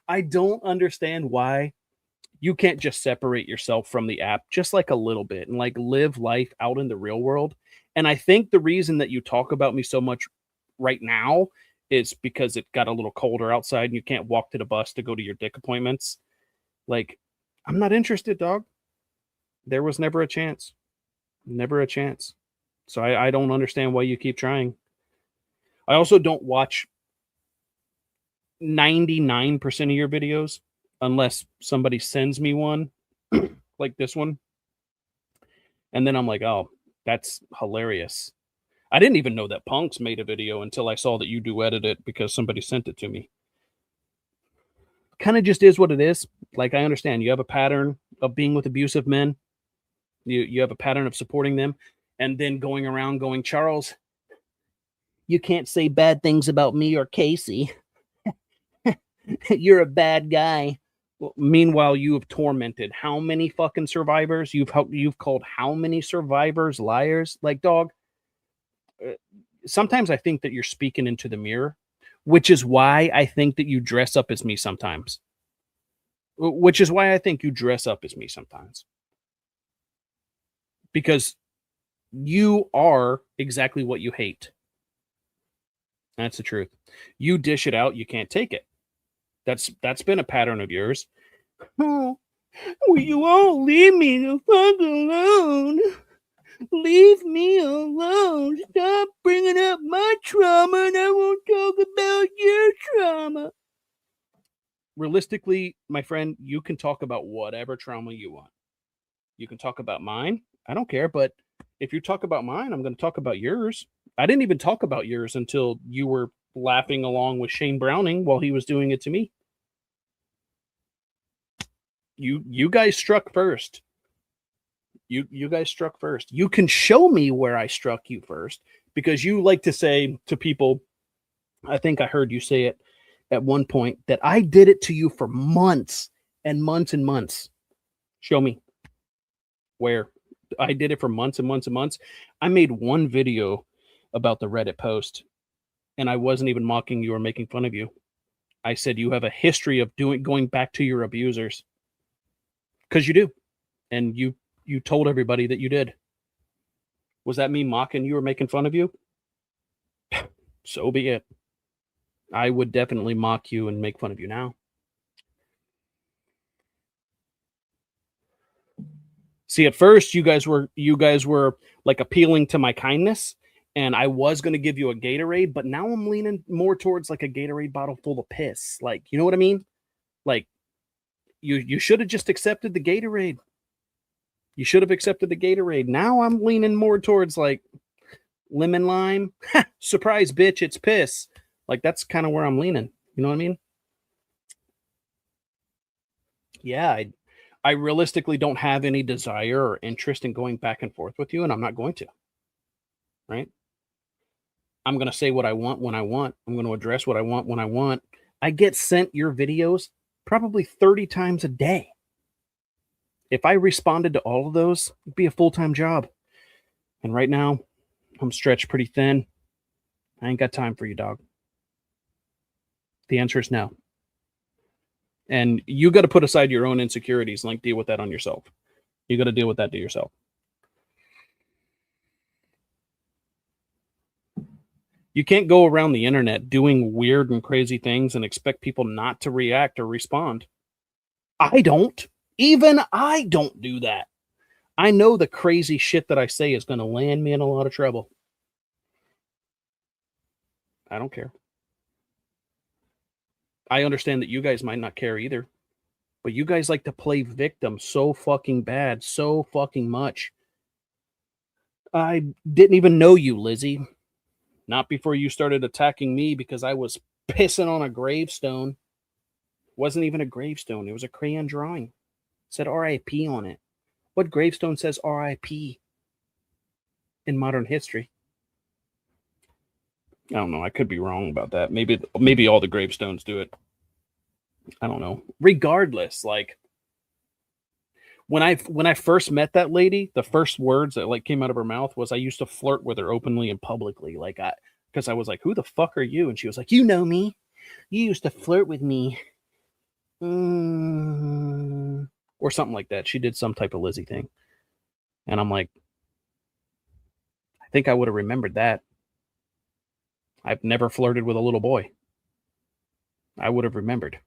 I don't understand why you can't just separate yourself from the app just like a little bit and like live life out in the real world. And I think the reason that you talk about me so much right now is because it got a little colder outside and you can't walk to the bus to go to your dick appointments. Like, I'm not interested, dog. There was never a chance. Never a chance. So I don't understand why you keep trying. I also don't watch 99% of your videos unless somebody sends me one like this one. And then I'm like, oh, that's hilarious. I didn't even know that Punks made a video until I saw that you duetted it because somebody sent it to me. Kind of just is what it is. Like, I understand you have a pattern of being with abusive men. You have a pattern of supporting them and then going around going, Charles, you can't say bad things about me or Casey. You're a bad guy. Well, meanwhile, you have tormented how many fucking survivors? You've called how many survivors liars? Like, dog, sometimes I think that you're speaking into the mirror, which is why I think that you dress up as me sometimes. Because you are exactly what you hate. That's the truth. You dish it out, you can't take it. That's been a pattern of yours. Oh, will you all leave me the fuck alone? Leave me alone. Stop bringing up my trauma and I won't talk about your trauma. Realistically, my friend, you can talk about whatever trauma you want. You can talk about mine. I don't care. But if you talk about mine, I'm going to talk about yours. I didn't even talk about yours until you were laughing along with Shane Browning while he was doing it to me. You guys struck first. You guys struck first. You can show me where I struck you first, because you like to say to people, I think I heard you say it at one point, that I did it to you for months and months and months. Show me where I did it for months and months and months. I made one video about the Reddit post, and I wasn't even mocking you or making fun of you. I said you have a history of going back to your abusers, because you do, and you told everybody that you did. Was that me mocking you or making fun of you? So be it. I would definitely mock you and make fun of you now. See, at first you guys were like appealing to my kindness, and I was going to give you a Gatorade, but now I'm leaning more towards like a Gatorade bottle full of piss. Like, you know what I mean? Like, you should have just accepted the Gatorade. You should have accepted the Gatorade. Now I'm leaning more towards like lemon lime. Surprise, bitch, it's piss. Like, that's kind of where I'm leaning. You know what I mean? Yeah, I realistically don't have any desire or interest in going back and forth with you, and I'm not going to. Right? I'm going to say what I want when I want. I'm going to address what I want when I want. I get sent your videos probably 30 times a day. If I responded to all of those, it'd be a full-time job. And right now, I'm stretched pretty thin. I ain't got time for you, dog. The answer is no. And you got to put aside your own insecurities and like deal with that on yourself. You got to deal with that to yourself. You can't go around the internet doing weird and crazy things and expect people not to react or respond. I don't. Even I don't do that. I know the crazy shit that I say is going to land me in a lot of trouble. I don't care. I understand that you guys might not care either. But you guys like to play victim so fucking bad, so fucking much. I didn't even know you, Lizzie. Not before you started attacking me because I was pissing on a gravestone. It wasn't even a gravestone. It was a crayon drawing. It said R.I.P. on it. What gravestone says R.I.P. in modern history? I don't know. I could be wrong about that. Maybe all the gravestones do it. I don't know. Regardless, like when I first met that lady, the first words that like came out of her mouth was I used to flirt with her openly and publicly, because I was like, "Who the fuck are you?" And she was like, "You know me. You used to flirt with me." Or something like that. She did some type of Lizzie thing. And I'm like, I think I would have remembered that. I've never flirted with a little boy. I would have remembered.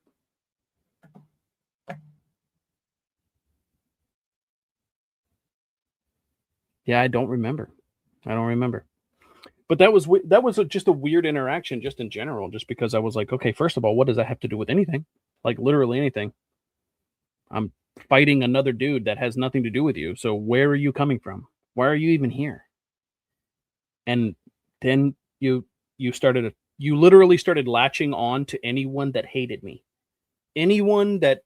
Yeah, I don't remember. But that was just a weird interaction just in general, just because I was like, okay, first of all, what does that have to do with anything? Like literally anything. I'm fighting another dude that has nothing to do with you. So where are you coming from? Why are you even here? And then you literally started latching on to anyone that hated me. Anyone that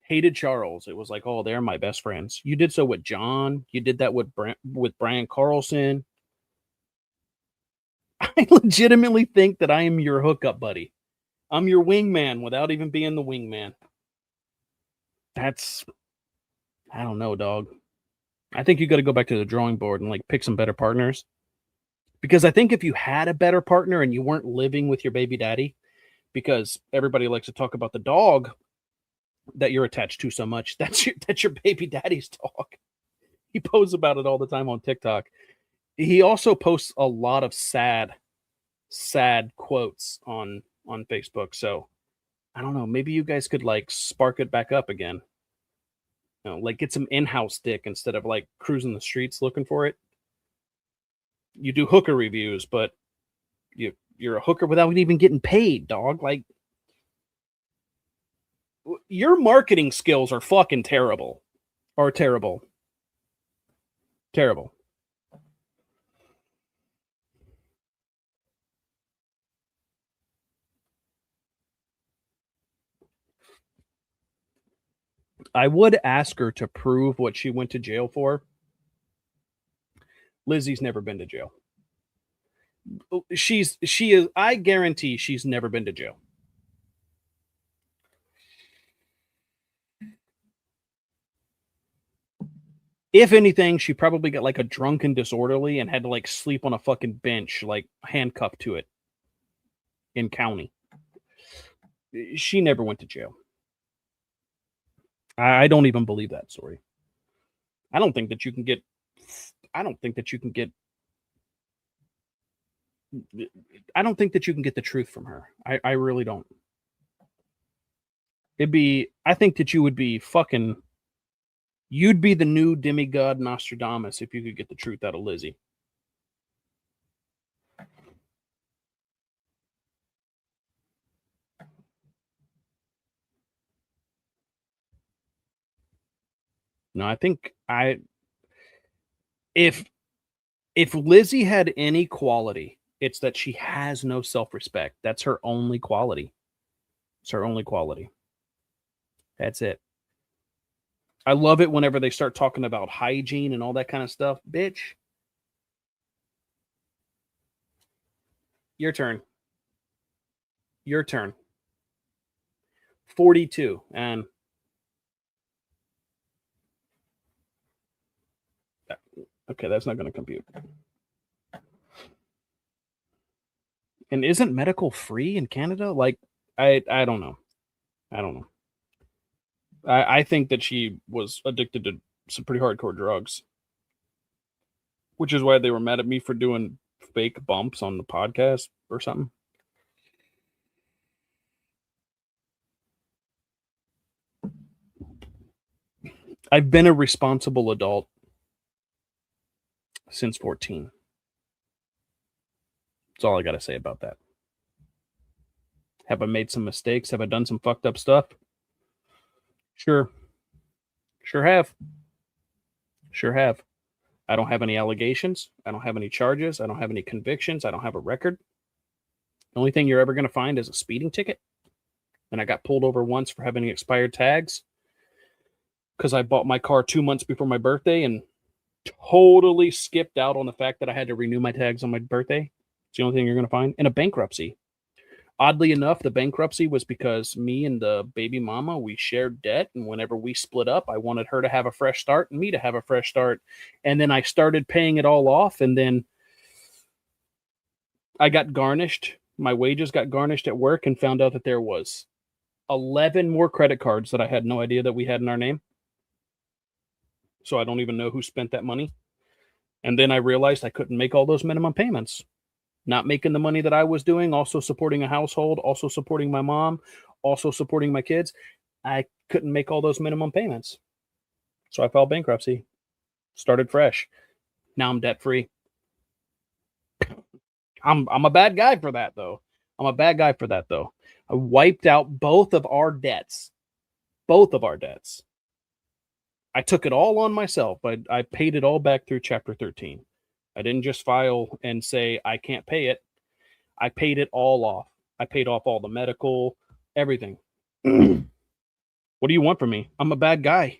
hated Charles. It was like, oh, they're my best friends. You did so with John. You did that with Brian Carlson. I legitimately think that I am your hookup buddy. I'm your wingman without even being the wingman. I don't know, dog. I think you got to go back to the drawing board and like pick some better partners. Because I think if you had a better partner and you weren't living with your baby daddy, because everybody likes to talk about the dog that you're attached to so much, that's your baby daddy's dog. He posts about it all the time on TikTok. He also posts a lot of sad quotes on Facebook. So I don't know, maybe you guys could like spark it back up again. You know, like get some in-house dick instead of like cruising the streets looking for it. you do hooker reviews, but you're a hooker without even getting paid, dog. Like, your marketing skills are fucking terrible. Are terrible. Terrible. I would ask her to prove what she went to jail for. Lizzie's never been to jail. She is, I guarantee she's never been to jail. If anything, she probably got like a drunken disorderly and had to like sleep on a fucking bench, like handcuffed to it in county. She never went to jail. I don't even believe that story. I don't think that you can get the truth from her. I really don't. I think that you'd be the new demigod Nostradamus if you could get the truth out of Lizzie. No, I think if Lizzie had any quality, it's that she has no self-respect. That's her only quality. It's her only quality. That's it. I love it whenever they start talking about hygiene and all that kind of stuff. Bitch. Your turn. 42. And okay, that's not going to compute. And isn't medical free in Canada? Like, I don't know. I think that she was addicted to some pretty hardcore drugs, which is why they were mad at me for doing fake bumps on the podcast or something. I've been a responsible adult since 14. That's all I got to say about that. Have I made some mistakes? Have I done some fucked up stuff? Sure have. I don't have any allegations. I don't have any charges. I don't have any convictions. I don't have a record. The only thing you're ever going to find is a speeding ticket. And I got pulled over once for having expired tags because I bought my car 2 months before my birthday and totally skipped out on the fact that I had to renew my tags on my birthday. It's the only thing you're going to find. In a bankruptcy. Oddly enough, the bankruptcy was because me and the baby mama, we shared debt. And whenever we split up, I wanted her to have a fresh start and me to have a fresh start. And then I started paying it all off. And then I got garnished. My wages got garnished at work and found out that there was 11 more credit cards that I had no idea that we had in our name. So I don't even know who spent that money. And then I realized I couldn't make all those minimum payments. Not making the money that I was doing, also supporting a household, also supporting my mom, also supporting my kids. I couldn't make all those minimum payments. So I filed bankruptcy. Started fresh. Now I'm debt free. I'm a bad guy for that though. I wiped out both of our debts. I took it all on myself. I paid it all back through Chapter 13. I didn't just file and say I can't pay it. I paid it all off. I paid off all the medical, everything. What do you want from me? I'm a bad guy.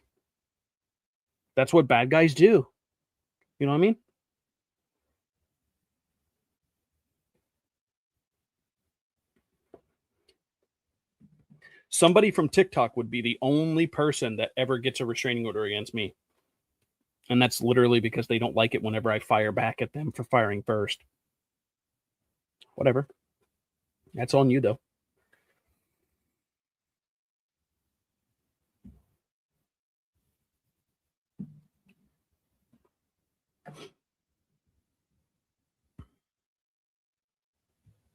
That's what bad guys do. You know what I mean? Somebody from TikTok would be the only person that ever gets a restraining order against me. And that's literally because they don't like it whenever I fire back at them for firing first. Whatever. That's on you, though.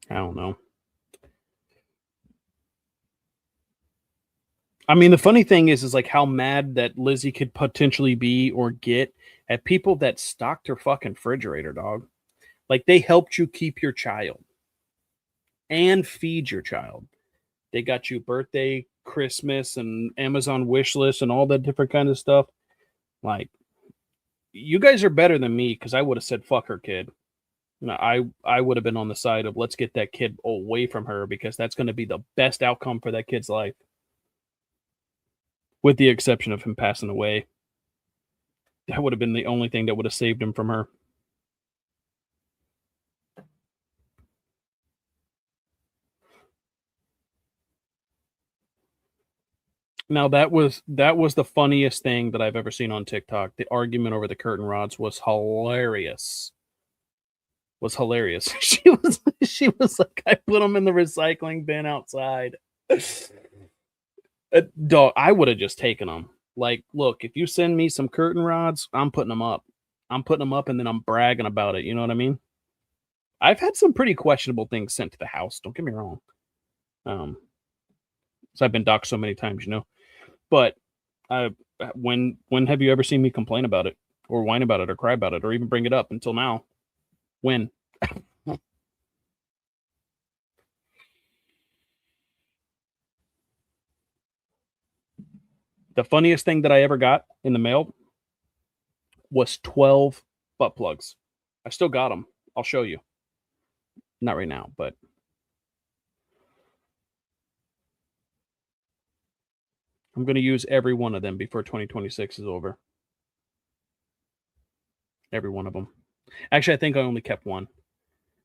I don't know. I mean, the funny thing is like how mad that Lizzie could potentially be or get at people that stocked her fucking refrigerator, dog. Like, they helped you keep your child and feed your child. They got you birthday, Christmas, and Amazon wish list and all that different kind of stuff. Like, you guys are better than me, because I would have said, fuck her kid. I would have been on the side of, let's get that kid away from her, because that's going to be the best outcome for that kid's life. With the exception of him passing away. That would have been the only thing that would have saved him from her. Now, that was the funniest thing that I've ever seen on TikTok. The argument over the curtain rods was hilarious. She was like, I put them in the recycling bin outside. Dog, I would have just taken them. Like, look, if you send me some curtain rods, I'm putting them up. I'm putting them up, and then I'm bragging about it. You know what I mean? I've had some pretty questionable things sent to the house. Don't get me wrong. So I've been doxxed so many times, you know. But when have you ever seen me complain about it, or whine about it, or cry about it, or even bring it up until now? When? The funniest thing that I ever got in the mail was 12 butt plugs. I still got them. I'll show you. Not right now, but I'm going to use every one of them before 2026 is over. Every one of them. Actually, I think I only kept one.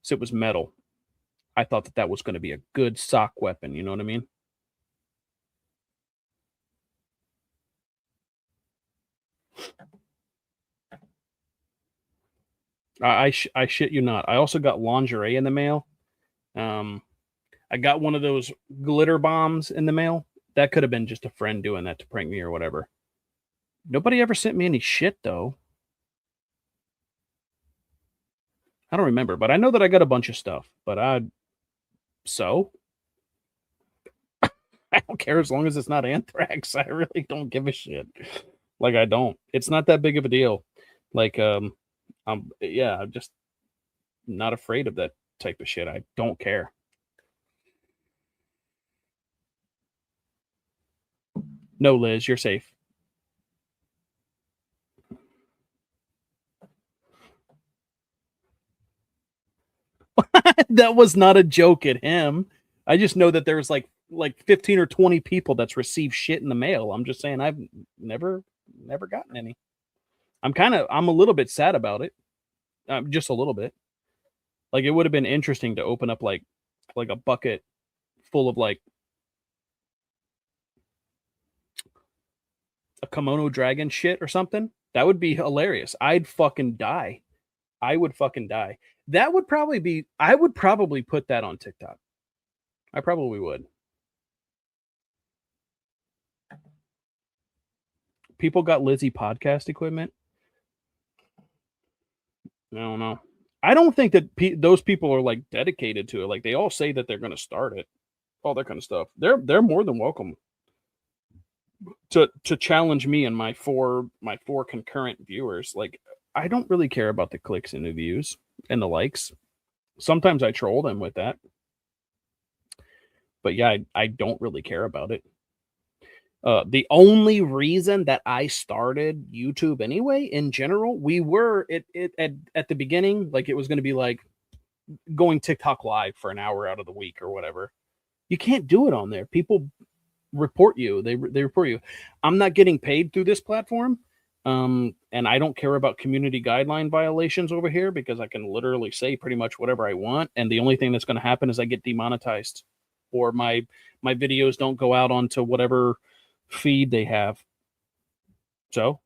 So it was metal. I thought that was going to be a good sock weapon. You know what I mean? I shit you not. I also got lingerie in the mail. I got one of those glitter bombs in the mail. That could have been just a friend doing that to prank me or whatever. Nobody ever sent me any shit, though. I don't remember, but I know that I got a bunch of stuff. But so I don't care as long as it's not anthrax. I really don't give a shit. Like, I don't. It's not that big of a deal. Like, I'm just not afraid of that type of shit. I don't care. No, Liz, you're safe. That was not a joke at him. I just know that there's like 15 or 20 people that's received shit in the mail. I'm just saying I've never gotten any. I'm a little bit sad about it. Just a little bit. Like, it would have been interesting to open up like a bucket full of like a kimono dragon shit or something. That would be hilarious. I'd fucking die. I would fucking die. I would probably put that on TikTok. I probably would. People got Lizzie podcast equipment. I don't know. I don't think that those people are like dedicated to it. Like, they all say that they're going to start it, all that kind of stuff. They're more than welcome to challenge me and my four concurrent viewers. Like, I don't really care about the clicks and the views and the likes. Sometimes I troll them with that. But yeah, I don't really care about it. The only reason that I started YouTube anyway, in general, we were at the beginning, like, it was going to be like going TikTok live for an hour out of the week or whatever. You can't do it on there. People report you. They report you. I'm not getting paid through this platform. And I don't care about community guideline violations over here, because I can literally say pretty much whatever I want. And the only thing that's going to happen is I get demonetized, or my videos don't go out onto whatever feed they have. So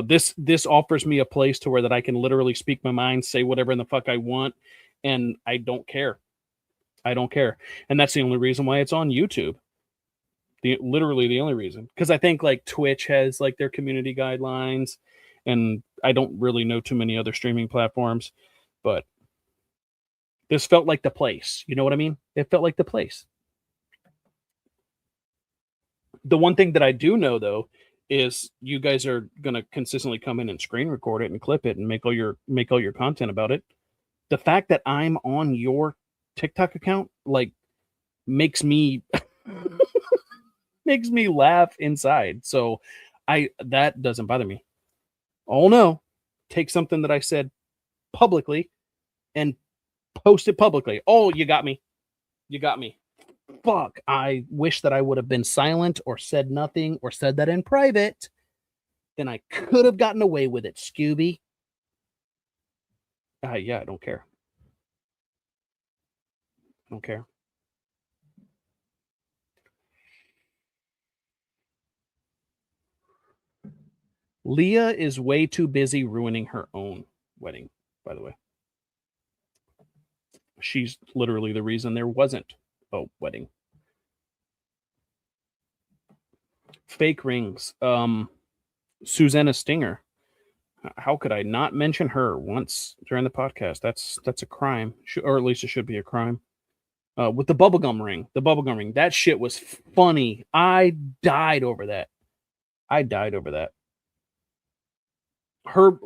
this offers me a place to where that I can literally speak my mind, say whatever in the fuck I want, and I don't care. And that's the only reason why it's on YouTube. Literally the only reason, because I think like Twitch has like their community guidelines, and I don't really know too many other streaming platforms, but this felt like the place. You know what I mean? It felt like the place. The one thing that I do know, though, is you guys are going to consistently come in and screen record it and clip it and make all your content about it. the fact that I'm on your TikTok account, like, makes me makes me laugh inside. So that doesn't bother me. Oh no, take something that I said publicly and post it publicly. Oh, you got me. You got me. Fuck. I wish that I would have been silent or said nothing or said that in private. Then I could have gotten away with it, Scooby. Yeah, I don't care. I don't care. Leah is way too busy ruining her own wedding, by the way. She's literally the reason there wasn't a wedding. Fake rings. Susanna Stinger. How could I not mention her once during the podcast? That's a crime, or at least it should be a crime. With the bubblegum ring, that shit was funny. I died over that. Her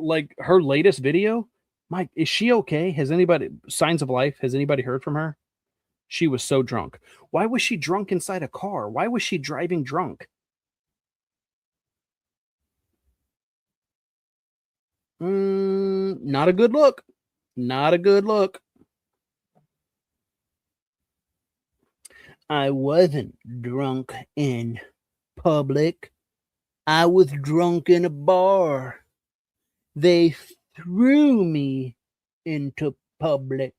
latest video, Mike, is she okay? Has anybody signs of life? Has anybody heard from her? She was so drunk. Why was she drunk inside a car? Why was she driving drunk? Not a good look. Not a good look. I wasn't drunk in public. I was drunk in a bar. They threw me into public.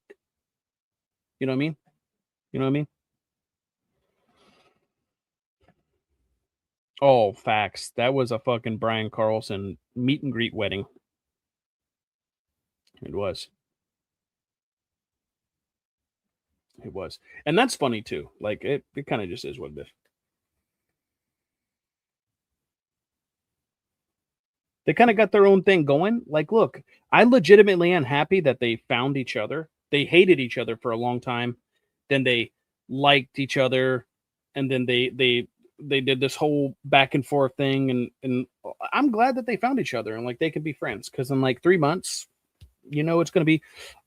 You know what I mean? You know what I mean? Oh, facts. That was a fucking Brian Carlson meet and greet wedding. It was. It was. And that's funny too. Like it kind of just is what it is. They kind of got their own thing going. Like, look, I legitimately am happy that they found each other. They hated each other for a long time. Then they liked each other. And then they did this whole back and forth thing. And I'm glad that they found each other and like they could be friends. Because in like 3 months, you know, it's going to be,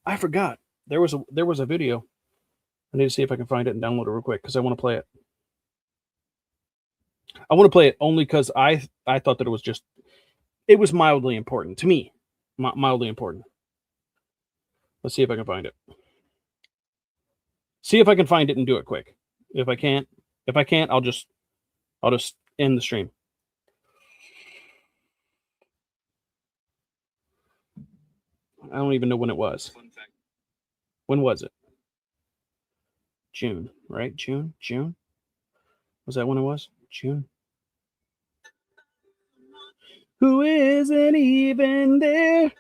I forgot. There was a video. I need to see if I can find it and download it real quick because I want to play it. I want to play it only because I thought that it was mildly important to me. Mildly important. Let's see if I can find it. See if I can find it and do it quick. If I can't, I'll just end the stream. I don't even know when it was. When was it? June, right? June? Was that when it was? June? Who isn't even there?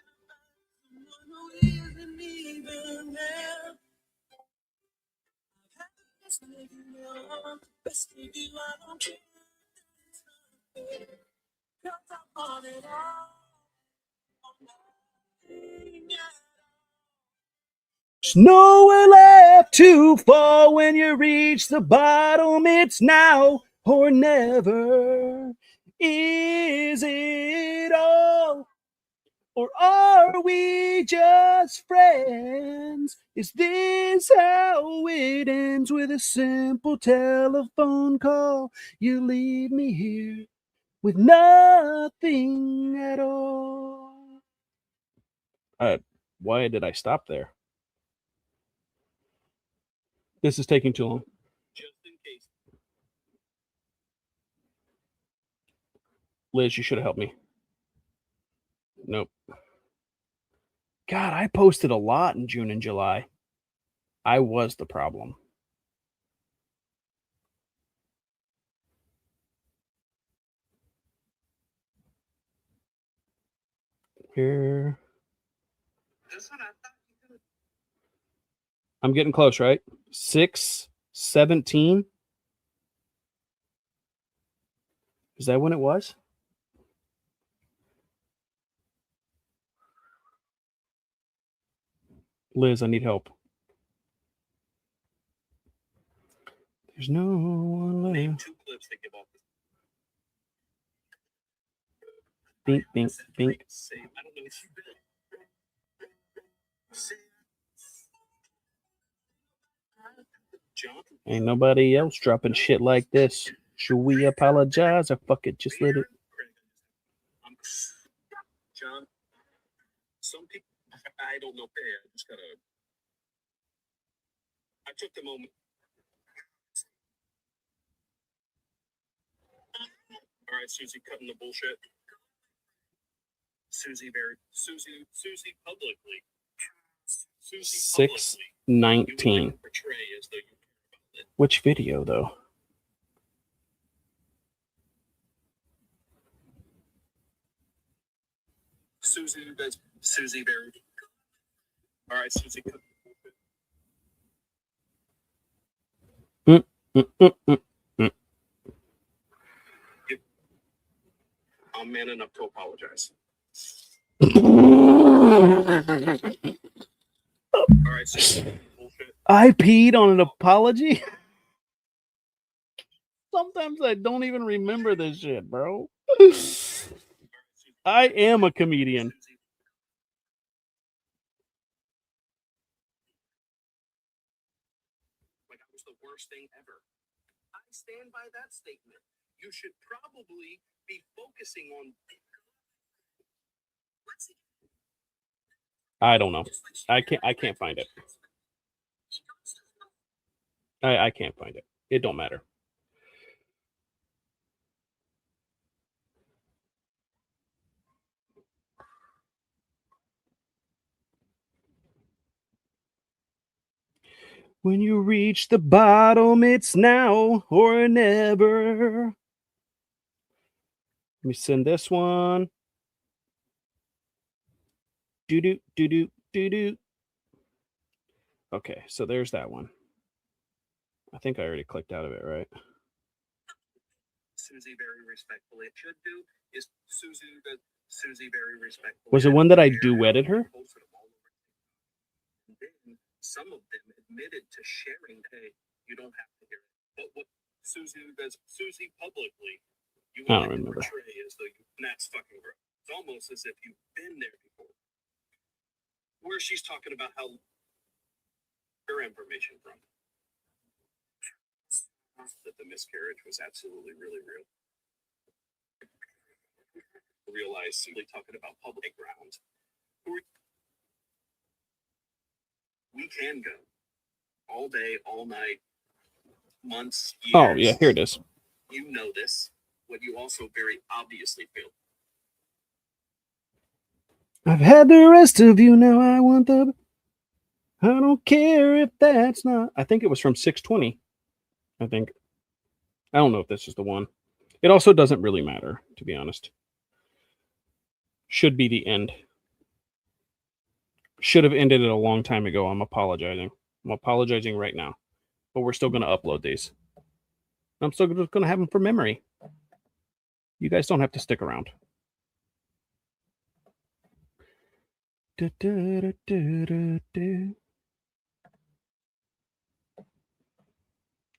There's nowhere left to fall when you reach the bottom. It's now or never. Is it all? Or are we just friends? Is this how it ends with a simple telephone call? You leave me here with nothing at all. Why did I stop there? This is taking too long. Just in case. Liz, you should have helped me. Nope. God, I posted a lot in June and July. I was the problem. Here. I'm getting close, right? 6/17. Is that when it was? Liz, I need help. There's no one left. Name 2 clips that give off this. Bink, bink, bink. I don't know if Ain't nobody else dropping shit like this. Should we apologize or fuck it? Just let it. John, some people, I don't know. I took the moment. All right, Susie, cutting the bullshit. Susie publicly. Susie publicly. 6:19. Portray as though you care about it. Which video though? Susie very. All right, Susie. I'm man enough to apologize. All right, Susie. Bullshit. I peed on an apology. Sometimes I don't even remember this shit, bro. I am a comedian. Like I was the worst thing ever. I stand by that statement. You should probably be focusing on. I don't know. I can't find it. I can't find it. It don't matter. When you reach the bottom, it's now or never. Let me send this one. Do. Okay, so there's that one. I think I already clicked out of it, right? Susie very respectfully should do is Susie very respectfully. Was it one that I duetted her? And then some of them admitted to sharing. Hey, you don't have to hear it. But what Susie does, Susie publicly, you I don't want to remember. portray as though you, and that's fucking gross. It's almost as if you've been there before. Where she's talking about how her information from. That the miscarriage was absolutely really real. Realize simply talking about public ground. We can go all day, all night, months, years. Oh, yeah, here it is. You know this, what you also very obviously feel. I've had the rest of you, now I want the... I don't care if that's not... I think it was from 620. I think. I don't know if this is the one. It also doesn't really matter, to be honest. Should be the end. Should have ended it a long time ago. I'm apologizing. I'm apologizing right now. But we're still going to upload these. I'm still just going to have them for memory. You guys don't have to stick around.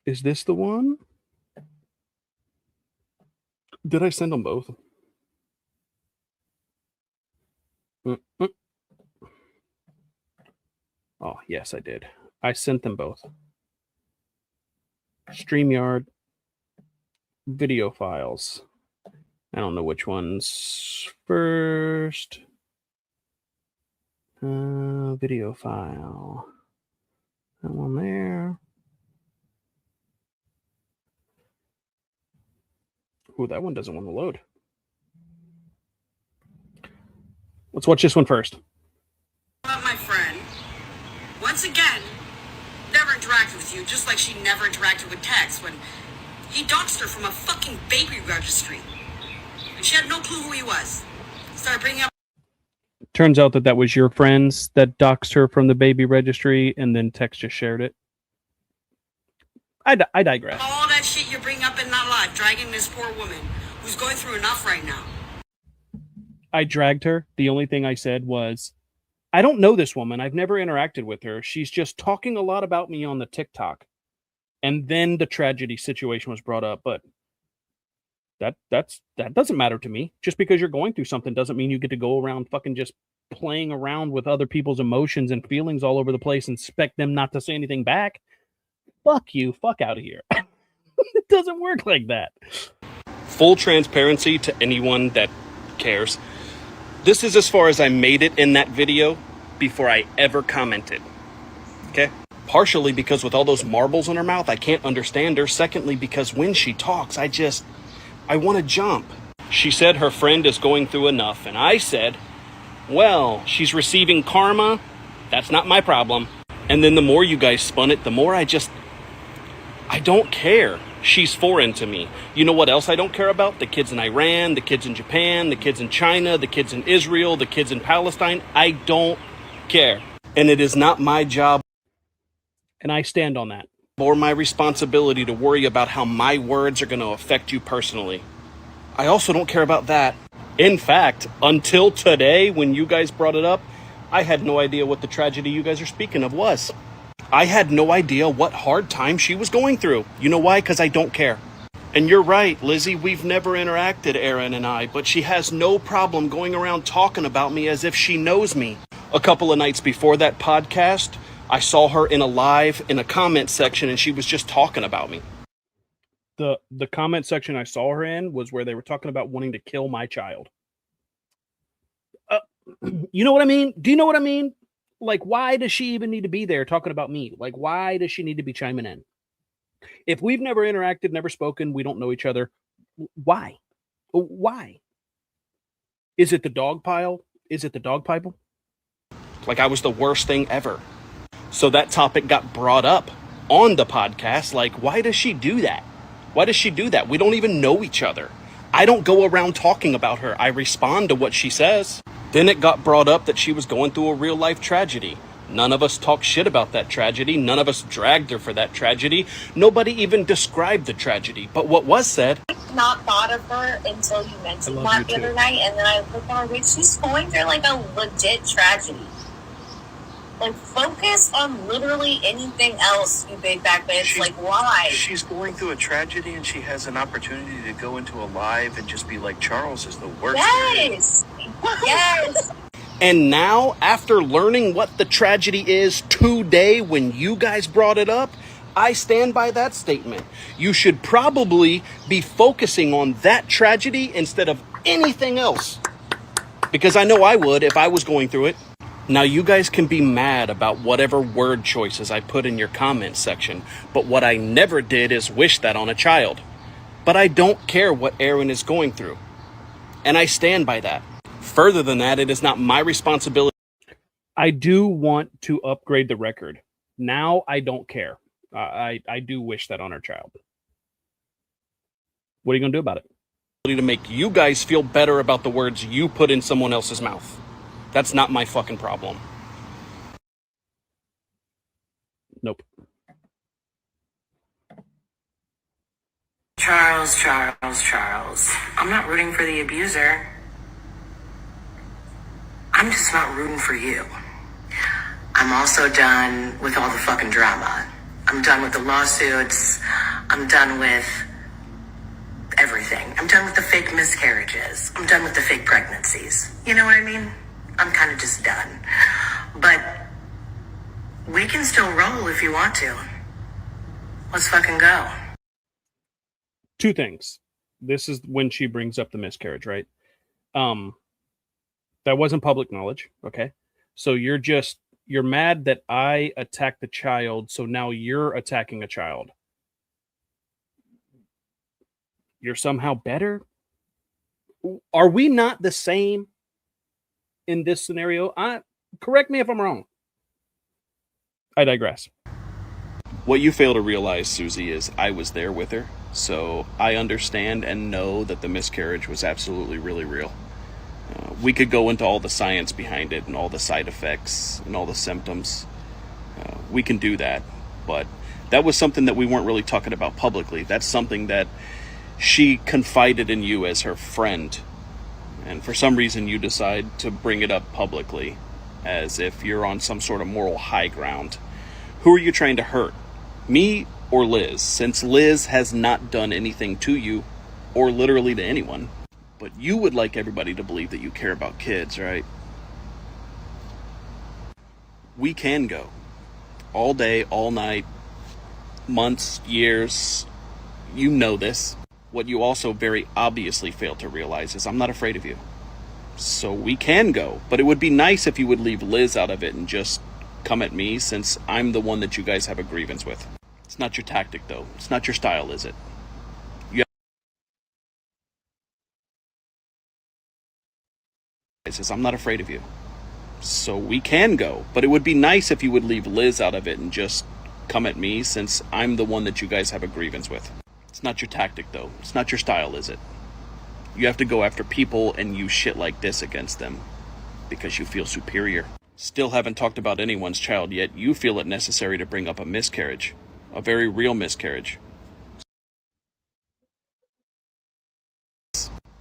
Is this the one? Did I send them both? Oh, yes, I did. I sent them both. StreamYard video files. I don't know which one's first. Video file. That one there. Ooh, that one doesn't want to load. Let's watch this one first. My friend, once again, never interacted with you, just like she never interacted with Tex when he doxed her from a fucking baby registry. And she had no clue who he was. Started bringing up. Turns out that was your friends that doxed her from the baby registry, and then Tex just shared it. I digress. All that shit you're bringing up in that live, dragging this poor woman who's going through enough right now. I dragged her. The only thing I said was, I don't know this woman. I've never interacted with her. She's just talking a lot about me on the TikTok. And then the tragedy situation was brought up, but that doesn't matter to me. Just because you're going through something doesn't mean you get to go around fucking just playing around with other people's emotions and feelings all over the place and expect them not to say anything back. fuck you, fuck out of here. It doesn't work like that. Full transparency to anyone that cares. This is as far as I made it in that video before I ever commented. Okay? Partially because with all those marbles in her mouth, I can't understand her. Secondly, because when she talks, I want to jump. She said her friend is going through enough, and I said, well, she's receiving karma. That's not my problem. And then the more you guys spun it, the more I don't care. She's foreign to me. You know what else I don't care about? The kids in Iran, the kids in Japan, the kids in China, the kids in Israel, the kids in Palestine. I don't care. And it is not my job And I stand on that. or my responsibility to worry about how my words are going to affect you personally. I also don't care about that. In fact, until today, when you guys brought it up, I had no idea what the tragedy you guys are speaking of was. I had no idea what hard time she was going through. You know why? Because I don't care. And you're right, Lizzie, we've never interacted, Aaron and I, but she has no problem going around talking about me as if she knows me. A couple of nights before that podcast, I saw her in a live in a comment section and she was just talking about me. The comment section I saw her in was where they were talking about wanting to kill my child. You know what I mean? Do you know what I mean? Like, why does she even need to be there talking about me? Like, why does she need to be chiming in? If we've never interacted, never spoken, we don't know each other, why? Why? Is it the dog pile? Is it the dog pipe? Like I was the worst thing ever. So that topic got brought up on the podcast. Like, why does she do that? Why does she do that? We don't even know each other. I don't go around talking about her. I respond to what she says. Then it got brought up that she was going through a real life tragedy. None of us talked shit about that tragedy. None of us dragged her for that tragedy. Nobody even described the tragedy. But what was said... Not thought of her until you mentioned that the other night, and then I looked on her page. She's going through like a legit tragedy. Like, focus on literally anything else, you big back bitch. Like, why? She's going through a tragedy and she has an opportunity to go into a live and just be like, Charles is the worst. Yes! Yes! And now, after learning what the tragedy is today when you guys brought it up, I stand by that statement. You should probably be focusing on that tragedy instead of anything else. Because I know I would if I was going through it. Now, you guys can be mad about whatever word choices I put in your comment section, but what I never did is wish that on a child. But I don't care what Aaron is going through. And I stand by that. Further than that, it is not my responsibility. I do want to upgrade the record. Now I don't care. I do wish that on our child. What are you going to do about it? To make you guys feel better about the words you put in someone else's mouth. That's not my fucking problem. Nope. Charles. I'm not rooting for the abuser. I'm just not rooting for you. I'm also done with all the fucking drama. I'm done with the lawsuits. I'm done with everything. I'm done with the fake miscarriages. I'm done with the fake pregnancies. You know what I mean? I'm kind of just done. But we can still roll if you want to. Let's fucking go. Two things. This is when she brings up the miscarriage, right? That wasn't public knowledge, okay? So you're mad that I attacked the child, so now you're attacking a child. You're somehow better? Are we not the same in this scenario? Correct me if I'm wrong. I digress. What you fail to realize, Susie, is I was there with her, so I understand and know that the miscarriage was absolutely really real. We could go into all the science behind it and all the side effects and all the symptoms. We can do that, but that was something that we weren't really talking about publicly. That's something that she confided in you as her friend, and for some reason you decide to bring it up publicly as if you're on some sort of moral high ground. Who are you trying to hurt? Me or Liz? Since Liz has not done anything to you or literally to anyone. But you would like everybody to believe that you care about kids, right? We can go all day, all night, months, years. You know this. What you also very obviously fail to realize is I'm not afraid of you. So we can go, but it would be nice if you would leave Liz out of it and just come at me, since I'm the one that you guys have a grievance with. It's not your tactic, though. It's not your style, is it? Says I'm not afraid of you. So we can go, but it would be nice if you would leave Liz out of it and just come at me, since I'm the one that you guys have a grievance with. It's not your tactic, though. It's not your style, is it? You have to go after people and use shit like this against them because you feel superior. Still haven't talked about anyone's child yet. You feel it necessary to bring up a miscarriage, a very real miscarriage.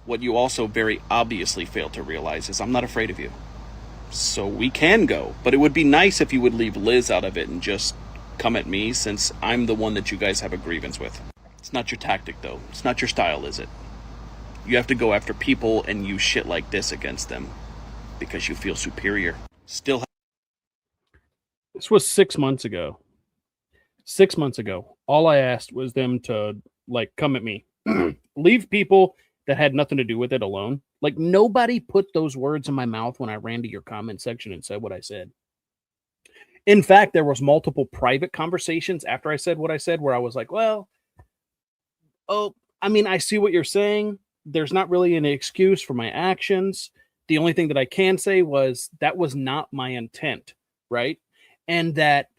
What you also very obviously fail to realize is I'm not afraid of you. So we can go, but it would be nice if you would leave Liz out of it and just come at me, since I'm the one that you guys have a grievance with. It's not your tactic, though. It's not your style, is it? You have to go after people and use shit like this against them because you feel superior. This was 6 months ago. 6 months ago. All I asked was them to, like, come at me. Leave people that had nothing to do with it alone. Like, nobody put those words in my mouth when I ran to your comment section and said what I said. In fact, there was multiple private conversations after I said what I said where I was like, well, I mean, I see what you're saying. There's not really an excuse for my actions. The only thing that I can say was that was not my intent, right? And that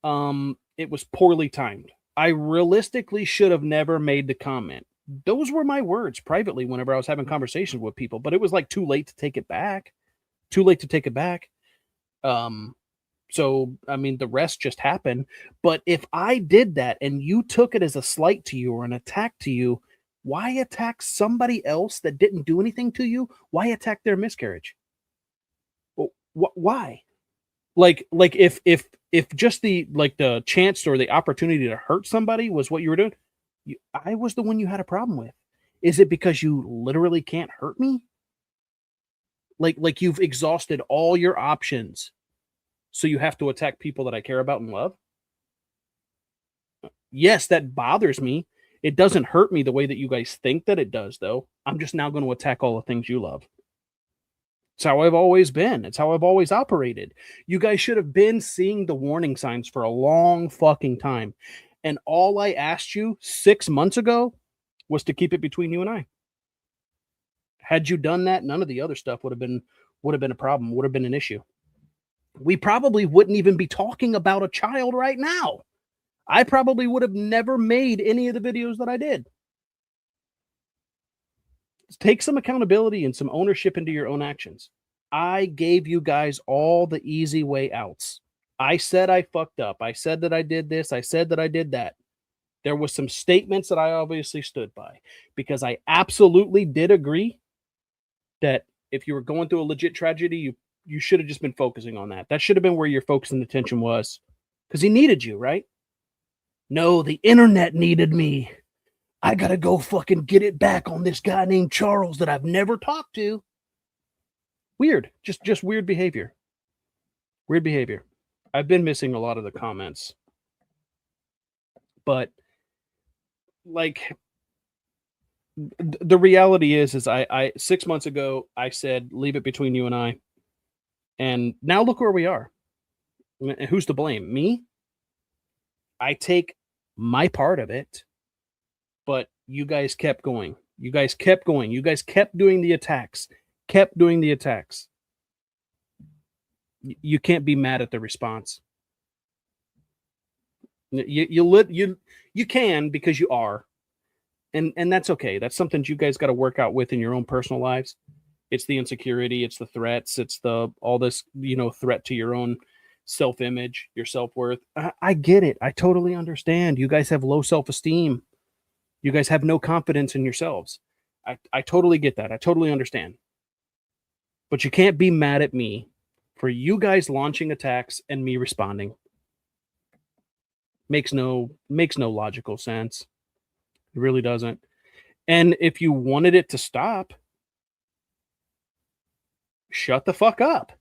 it was poorly timed. I realistically should have never made the comment. Those were my words privately whenever I was having conversations with people, but it was like too late to take it back. So, I mean, the rest just happened. But if I did that and you took it as a slight to you or an attack to you, why attack somebody else that didn't do anything to you? Why attack their miscarriage? Why? Like if just the chance or the opportunity to hurt somebody was what you were doing, I was the one you had a problem with. Is it because you literally can't hurt me? Like you've exhausted all your options, so you have to attack people that I care about and love? Yes, that bothers me. It doesn't hurt me the way that you guys think that it does, though. I'm just now going to attack all the things you love. It's how I've always been. It's how I've always operated. You guys should have been seeing the warning signs for a long fucking time. And all I asked you 6 months ago was to keep it between you and I. Had you done that, none of the other stuff would have been a problem, would have been an issue. We probably wouldn't even be talking about a child right now. I probably would have never made any of the videos that I did. Take some accountability and some ownership into your own actions. I gave you guys all the easy way outs. I said I fucked up. I said that I did this. I said that I did that. There was some statements that I obviously stood by, because I absolutely did agree that if you were going through a legit tragedy, you should have just been focusing on that. That should have been where your focus and attention was, because he needed you, right? No, the internet needed me. I gotta go fucking get it back on this guy named Charles that I've never talked to. Weird. Just weird behavior. Weird behavior. I've been missing a lot of the comments. But, like, the reality is I 6 months ago, I said, leave it between you and I. And now look where we are. Who's to blame? Me? I take my part of it. But you guys kept going. You guys kept going. You guys kept doing the attacks. Kept doing the attacks. You can't be mad at the response. You can, because you are. And that's okay. That's something you guys got to work out with in your own personal lives. It's the insecurity, it's the threats, it's all this, threat to your own self-image, your self-worth. I get it. I totally understand. You guys have low self-esteem. You guys have no confidence in yourselves. I totally get that. I totally understand. But you can't be mad at me for you guys launching attacks and me responding. Makes no logical sense. It really doesn't. And if you wanted it to stop, shut the fuck up.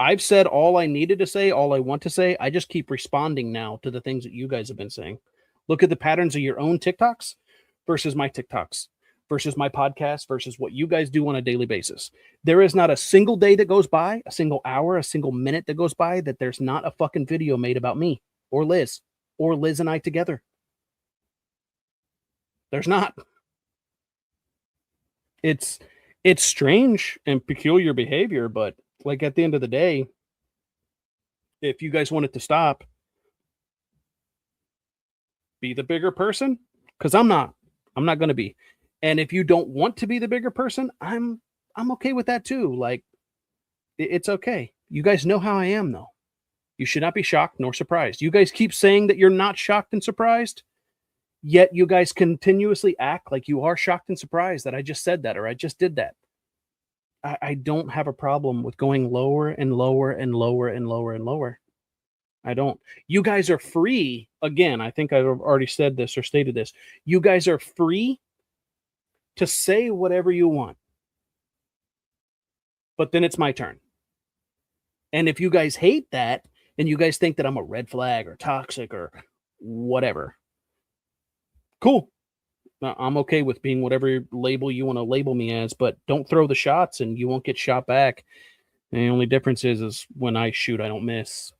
I've said all I needed to say, all I want to say. I just keep responding now to the things that you guys have been saying. Look at the patterns of your own TikToks versus my TikToks, versus my podcast, versus what you guys do on a daily basis. There is not a single day that goes by, a single hour, a single minute that goes by that there's not a fucking video made about me or Liz and I together. There's not. It's strange and peculiar behavior, but like at the end of the day, if you guys want it to stop, be the bigger person, because I'm not going to be. And if you don't want to be the bigger person, I'm okay with that too. Like, it's okay. You guys know how I am, though. You should not be shocked nor surprised. You guys keep saying that you're not shocked and surprised, yet you guys continuously act like you are shocked and surprised that I just said that or I just did that. I don't have a problem with going lower and lower and lower and lower and lower. I don't. You guys are free. Again, I think I've already said this or stated this. You guys are free to say whatever you want. But then it's my turn. And if you guys hate that and you guys think that I'm a red flag or toxic or whatever, cool. I'm okay with being whatever label you want to label me as, but don't throw the shots and you won't get shot back. And the only difference is when I shoot, I don't miss.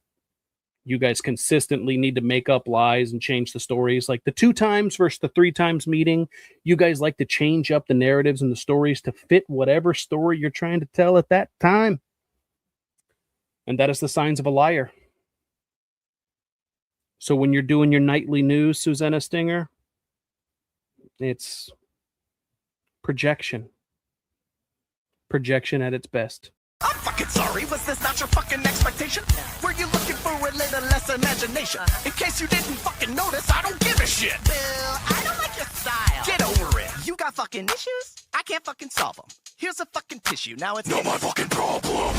You guys consistently need to make up lies and change the stories. Like the 2 times versus the 3 times meeting, you guys like to change up the narratives and the stories to fit whatever story you're trying to tell at that time. And that is the signs of a liar. So when you're doing your nightly news, Susanna Stinger, it's projection. Projection at its best. I'm fucking sorry, was this not your fucking expectation? Were you looking for a little less imagination? In case you didn't fucking notice, I don't give a shit. Bill, I don't like your style. Get over it. You got fucking issues? I can't fucking solve them. Here's a fucking tissue, now it's not my fucking problem.